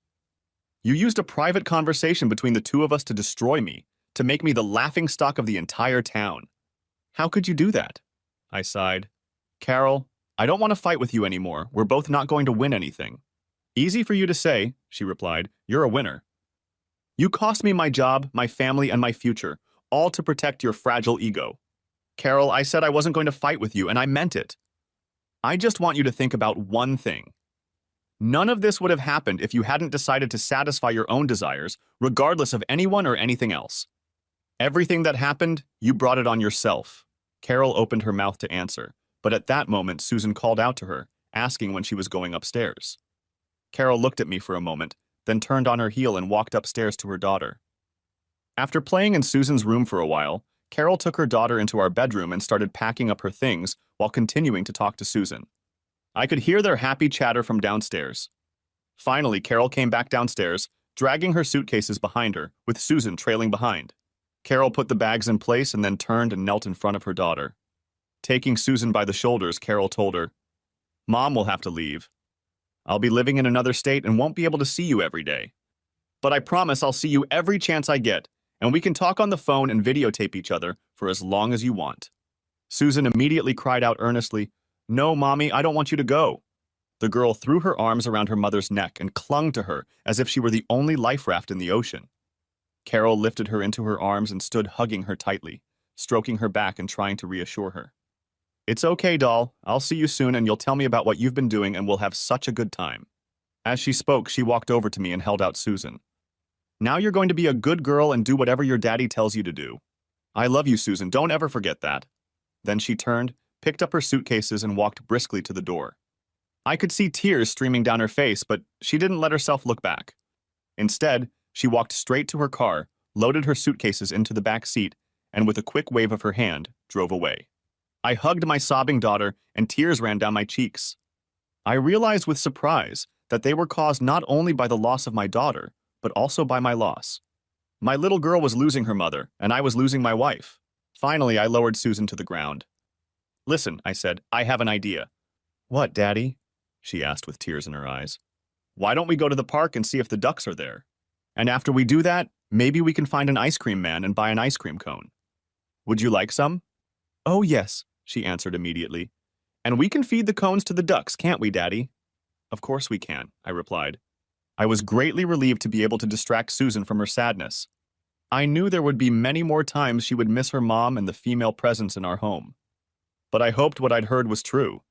You used a private conversation between the two of us to destroy me, to make me the laughingstock of the entire town. How could you do that?" I sighed. "Carol, I don't want to fight with you anymore. We're both not going to win anything." "Easy for you to say," she replied. "You're a winner. You cost me my job, my family, and my future, all to protect your fragile ego. Carol, I said I wasn't going to fight with you, and I meant it. I just want you to think about one thing. None of this would have happened if you hadn't decided to satisfy your own desires, regardless of anyone or anything else. Everything that happened, you brought it on yourself." Carol opened her mouth to answer, but at that moment Susan called out to her, asking when she was going upstairs. Carol looked at me for a moment, then turned on her heel and walked upstairs to her daughter. After playing in Susan's room for a while, Carol took her daughter into our bedroom and started packing up her things while continuing to talk to Susan. I could hear their happy chatter from downstairs. Finally, Carol came back downstairs, dragging her suitcases behind her, with Susan trailing behind. Carol put the bags in place and then turned and knelt in front of her daughter. Taking Susan by the shoulders, Carol told her, "Mom will have to leave. I'll be living in another state and won't be able to see you every day. But I promise I'll see you every chance I get, and we can talk on the phone and videotape each other for as long as you want." Susan immediately cried out earnestly, "No, Mommy, I don't want you to go." The girl threw her arms around her mother's neck and clung to her as if she were the only life raft in the ocean. Carol lifted her into her arms and stood hugging her tightly, stroking her back and trying to reassure her. "It's okay, doll. I'll see you soon and you'll tell me about what you've been doing and we'll have such a good time." As she spoke, she walked over to me and held out Susan. "Now you're going to be a good girl and do whatever your daddy tells you to do. I love you, Susan. Don't ever forget that." Then she turned, picked up her suitcases and walked briskly to the door. I could see tears streaming down her face, but she didn't let herself look back. Instead, she walked straight to her car, loaded her suitcases into the back seat, and with a quick wave of her hand, drove away. I hugged my sobbing daughter, and tears ran down my cheeks. I realized with surprise that they were caused not only by the loss of my daughter, but also by my loss. My little girl was losing her mother, and I was losing my wife. Finally, I lowered Susan to the ground. "Listen," I said, "I have an idea." "What, Daddy?" she asked with tears in her eyes. "Why don't we go to the park and see if the ducks are there? And after we do that, maybe we can find an ice cream man and buy an ice cream cone. Would you like some?" "Oh, yes," she answered immediately. "And we can feed the cones to the ducks, can't we, Daddy?" "Of course we can," I replied. I was greatly relieved to be able to distract Susan from her sadness. I knew there would be many more times she would miss her mom and the female presence in our home. But I hoped what I'd heard was true.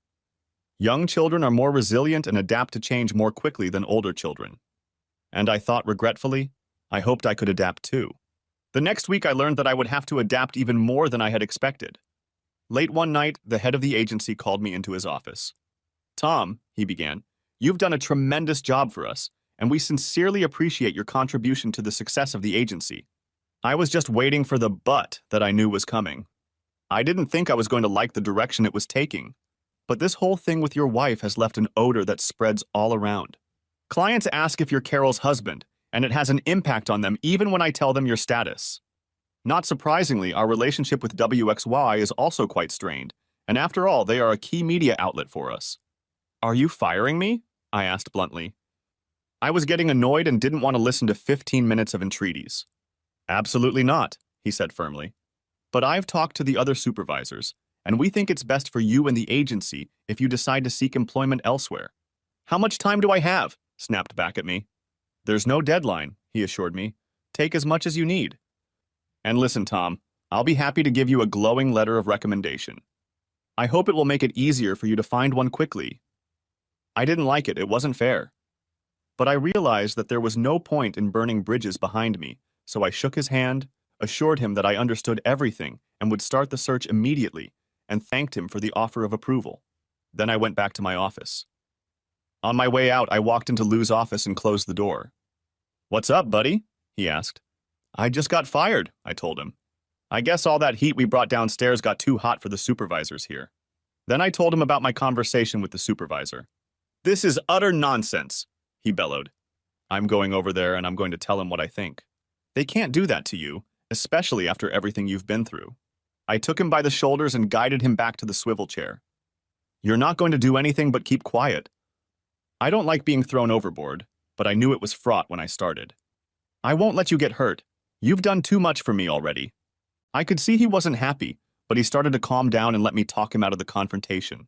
Young children are more resilient and adapt to change more quickly than older children. And I thought regretfully, I hoped I could adapt too. The next week I learned that I would have to adapt even more than I had expected. Late one night, the head of the agency called me into his office. "Tom," he began, "you've done a tremendous job for us, and we sincerely appreciate your contribution to the success of the agency. I was just waiting for the but that I knew was coming. I didn't think I was going to like the direction it was taking. But this whole thing with your wife has left an odor that spreads all around. Clients ask if you're Carol's husband, and it has an impact on them even when I tell them your status. Not surprisingly, our relationship with WXY is also quite strained, and after all, they are a key media outlet for us." "Are you firing me?" I asked bluntly. I was getting annoyed and didn't want to listen to 15 minutes of entreaties. "Absolutely not," he said firmly. "But I've talked to the other supervisors, and we think it's best for you and the agency if you decide to seek employment elsewhere." "How much time do I have?" snapped back at me. "There's no deadline," he assured me. "Take as much as you need. And listen, Tom, I'll be happy to give you a glowing letter of recommendation. I hope it will make it easier for you to find one quickly." I didn't like it wasn't fair. But I realized that there was no point in burning bridges behind me, so I shook his hand, assured him that I understood everything and would start the search immediately, and thanked him for the offer of approval. Then I went back to my office. On my way out, I walked into Lou's office and closed the door. "What's up, buddy?" he asked. "I just got fired," I told him. "I guess all that heat we brought downstairs got too hot for the supervisors here." Then I told him about my conversation with the supervisor. "This is utter nonsense," he bellowed. "I'm going over there and I'm going to tell him what I think." "They can't do that to you, especially after everything you've been through." I took him by the shoulders and guided him back to the swivel chair. "You're not going to do anything but keep quiet." I don't like being thrown overboard, but I knew it was fraught when I started. "I won't let you get hurt. You've done too much for me already." I could see he wasn't happy, but he started to calm down and let me talk him out of the confrontation.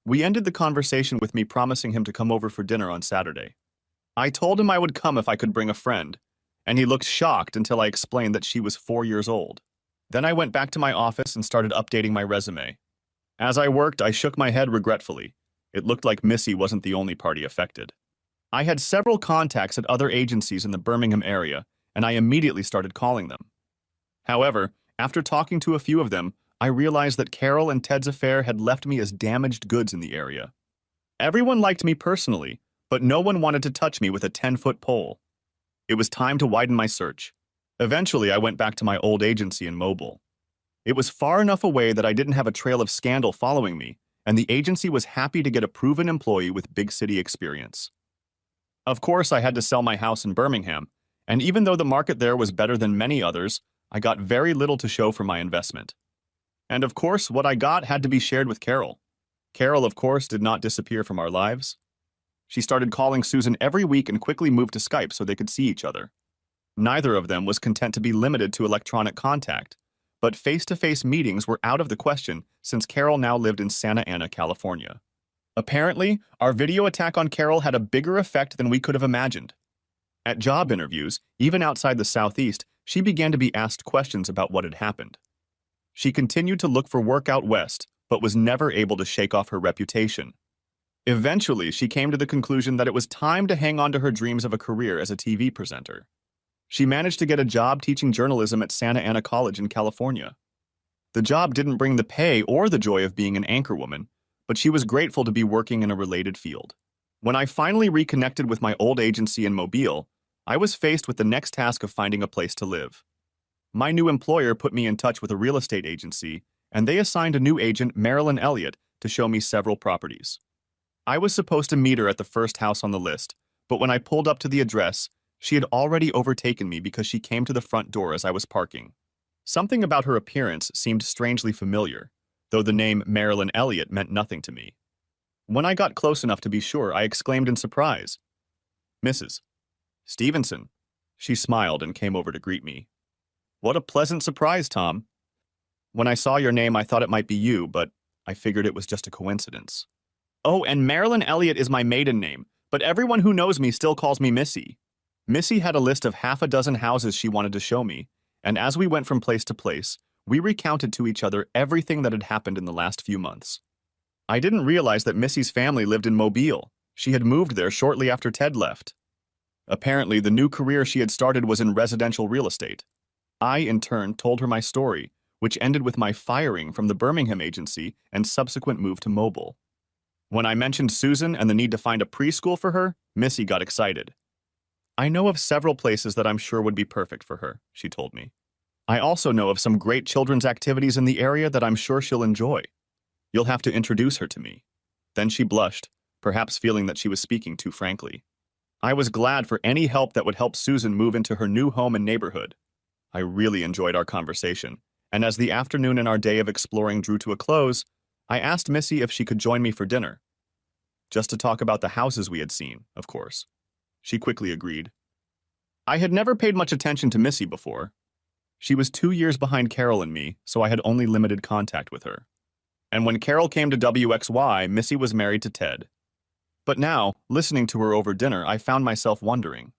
We ended the conversation with me promising him to come over for dinner on Saturday. I told him I would come if I could bring a friend, and he looked shocked until I explained that she was 4 years old. Then I went back to my office and started updating my resume. As I worked, I shook my head regretfully. It looked like Missy wasn't the only party affected. I had several contacts at other agencies in the Birmingham area, and I immediately started calling them. However, after talking to a few of them, I realized that Carol and Ted's affair had left me as damaged goods in the area. Everyone liked me personally, But no one wanted to touch me with a 10-foot pole. It was time to widen my search. Eventually, I went back to my old agency in Mobile. It was far enough away that I didn't have a trail of scandal following me, and the agency was happy to get a proven employee with big city experience. Of course, I had to sell my house in Birmingham, and even though the market there was better than many others, I got very little to show for my investment. And of course, what I got had to be shared with Carol. Carol, of course, did not disappear from our lives. She started calling Susan every week and quickly moved to Skype so they could see each other. Neither of them was content to be limited to electronic contact, but face-to-face meetings were out of the question since Carol now lived in Santa Ana, California. Apparently, our video attack on Carol had a bigger effect than we could have imagined. At job interviews, even outside the Southeast, she began to be asked questions about what had happened. She continued to look for work out west, but was never able to shake off her reputation. Eventually, she came to the conclusion that it was time to hang on to her dreams of a career as a TV presenter. She managed to get a job teaching journalism at Santa Ana College in California. The job didn't bring the pay or the joy of being an anchorwoman, but she was grateful to be working in a related field. When I finally reconnected with my old agency in Mobile, I was faced with the next task of finding a place to live. My new employer put me in touch with a real estate agency, and they assigned a new agent, Marilyn Elliott, to show me several properties. I was supposed to meet her at the first house on the list, but when I pulled up to the address, she had already overtaken me because she came to the front door as I was parking. Something about her appearance seemed strangely familiar, though the name Marilyn Elliott meant nothing to me. When I got close enough to be sure, I exclaimed in surprise, "Mrs. Stevenson." She smiled and came over to greet me. "What a pleasant surprise, Tom. When I saw your name, I thought it might be you, but I figured it was just a coincidence." "Oh, and Marilyn Elliott is my maiden name, but everyone who knows me still calls me Missy." Missy had a list of half a dozen houses she wanted to show me, and as we went from place to place, we recounted to each other everything that had happened in the last few months. I didn't realize that Missy's family lived in Mobile. She had moved there shortly after Ted left. Apparently, the new career she had started was in residential real estate. I, in turn, told her my story, which ended with my firing from the Birmingham agency and subsequent move to Mobile. When I mentioned Susan and the need to find a preschool for her, Missy got excited. "I know of several places that I'm sure would be perfect for her," she told me. "I also know of some great children's activities in the area that I'm sure she'll enjoy. You'll have to introduce her to me." Then she blushed, perhaps feeling that she was speaking too frankly. I was glad for any help that would help Susan move into her new home and neighborhood. I really enjoyed our conversation, and as the afternoon and our day of exploring drew to a close, I asked Missy if she could join me for dinner. Just to talk about the houses we had seen, of course. She quickly agreed. I had never paid much attention to Missy before. She was 2 years behind Carol and me, so I had only limited contact with her. And when Carol came to WXY, Missy was married to Ted. But now, listening to her over dinner, I found myself wondering.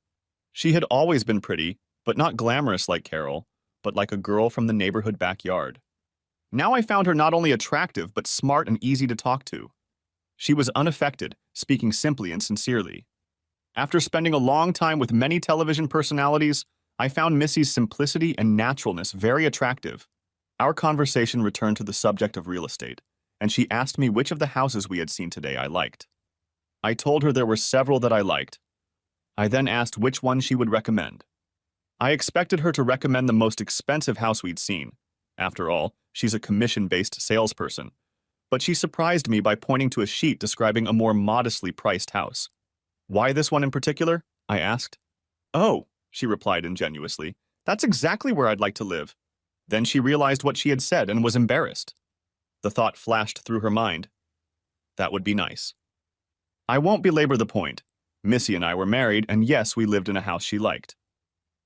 She had always been pretty, but not glamorous like Carol, but like a girl from the neighborhood backyard. Now I found her not only attractive, but smart and easy to talk to. She was unaffected, speaking simply and sincerely. After spending a long time with many television personalities, I found Missy's simplicity and naturalness very attractive. Our conversation returned to the subject of real estate, and she asked me which of the houses we had seen today I liked. I told her there were several that I liked. I then asked which one she would recommend. I expected her to recommend the most expensive house we'd seen. After all, she's a commission-based salesperson. But she surprised me by pointing to a sheet describing a more modestly priced house. "Why this one in particular?" I asked. "Oh," she replied ingenuously, "that's exactly where I'd like to live." Then she realized what she had said and was embarrassed. The thought flashed through her mind. That would be nice. I won't belabor the point. Missy and I were married, and yes, we lived in a house she liked.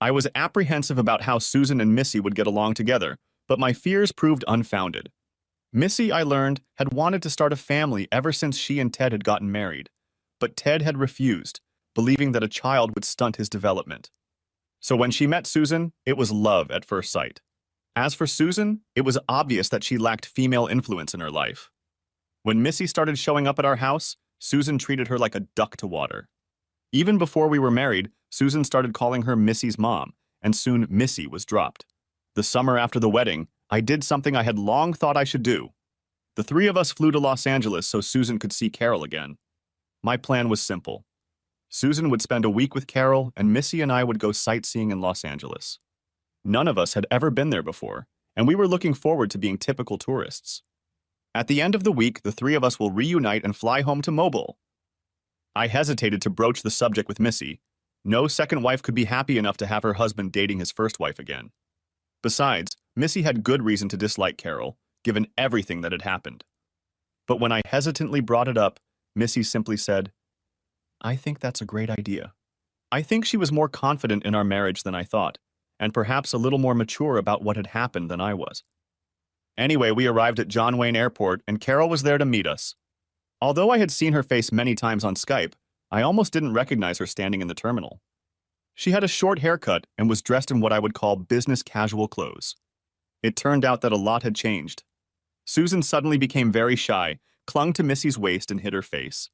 I was apprehensive about how Susan and Missy would get along together, but my fears proved unfounded. Missy, I learned, had wanted to start a family ever since she and Ted had gotten married, but Ted had refused, believing that a child would stunt his development. So when she met Susan, it was love at first sight. As for Susan, it was obvious that she lacked female influence in her life. When Missy started showing up at our house, Susan treated her like a duck to water. Even before we were married, Susan started calling her Missy's mom, and soon Missy was dropped. The summer after the wedding, I did something I had long thought I should do. The three of us flew to Los Angeles so Susan could see Carol again. My plan was simple. Susan would spend a week with Carol, and Missy and I would go sightseeing in Los Angeles. None of us had ever been there before, and we were looking forward to being typical tourists. At the end of the week, the three of us will reunite and fly home to Mobile. I hesitated to broach the subject with Missy. No second wife could be happy enough to have her husband dating his first wife again. Besides, Missy had good reason to dislike Carol, given everything that had happened. But when I hesitantly brought it up, Missy simply said, "I think that's a great idea." I think she was more confident in our marriage than I thought, and perhaps a little more mature about what had happened than I was. Anyway, we arrived at John Wayne Airport, and Carol was there to meet us. Although I had seen her face many times on Skype, I almost didn't recognize her standing in the terminal. She had a short haircut and was dressed in what I would call business casual clothes. It turned out that a lot had changed. Susan suddenly became very shy, clung to Missy's waist and hid her face.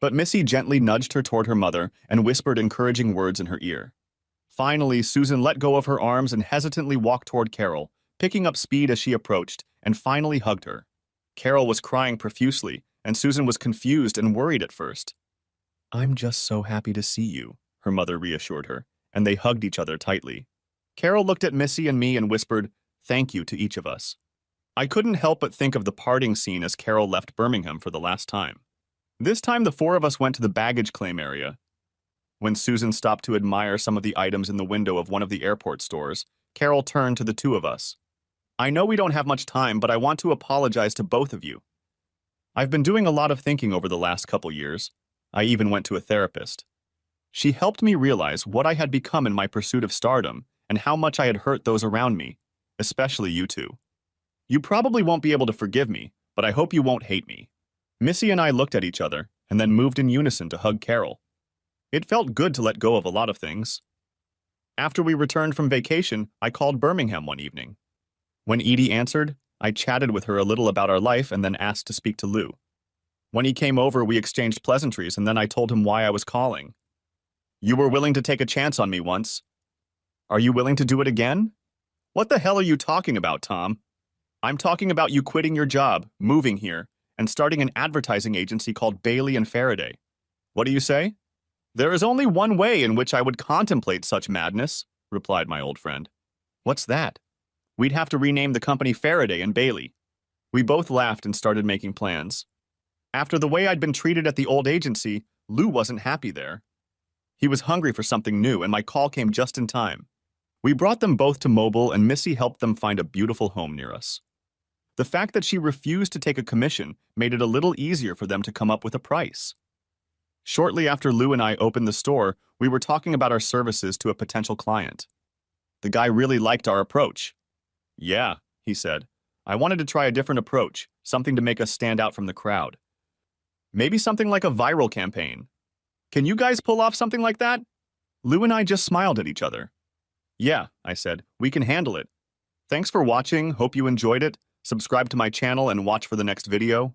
But Missy gently nudged her toward her mother and whispered encouraging words in her ear. Finally, Susan let go of her arms and hesitantly walked toward Carol, picking up speed as she approached, and finally hugged her. Carol was crying profusely, and Susan was confused and worried at first. "I'm just so happy to see you," her mother reassured her, and they hugged each other tightly. Carol looked at Missy and me and whispered, "Thank you" to each of us. I couldn't help but think of the parting scene as Carol left Birmingham for the last time. This time the four of us went to the baggage claim area. When Susan stopped to admire some of the items in the window of one of the airport stores, Carol turned to the two of us. "I know we don't have much time, but I want to apologize to both of you. I've been doing a lot of thinking over the last couple years. I even went to a therapist. She helped me realize what I had become in my pursuit of stardom and how much I had hurt those around me, especially you two. You probably won't be able to forgive me, but I hope you won't hate me." Missy and I looked at each other and then moved in unison to hug Carol. It felt good to let go of a lot of things. After we returned from vacation, I called Birmingham one evening. When Edie answered, I chatted with her a little about our life and then asked to speak to Lou. When he came over, we exchanged pleasantries and then I told him why I was calling. "You were willing to take a chance on me once. Are you willing to do it again?" "What the hell are you talking about, Tom?" "I'm talking about you quitting your job, moving here, and starting an advertising agency called Bailey and Faraday. What do you say?" "There is only one way in which I would contemplate such madness," replied my old friend. "What's that?" "We'd have to rename the company Faraday and Bailey." We both laughed and started making plans. After the way I'd been treated at the old agency, Lou wasn't happy there. He was hungry for something new, and my call came just in time. We brought them both to Mobile, and Missy helped them find a beautiful home near us. The fact that she refused to take a commission made it a little easier for them to come up with a price. Shortly after Lou and I opened the store, we were talking about our services to a potential client. The guy really liked our approach. "Yeah," he said. "I wanted to try a different approach, something to make us stand out from the crowd. Maybe something like a viral campaign. Can you guys pull off something like that?" Lou and I just smiled at each other. "Yeah," I said, "we can handle it. Thanks for watching, hope you enjoyed it. Subscribe to my channel and watch for the next video."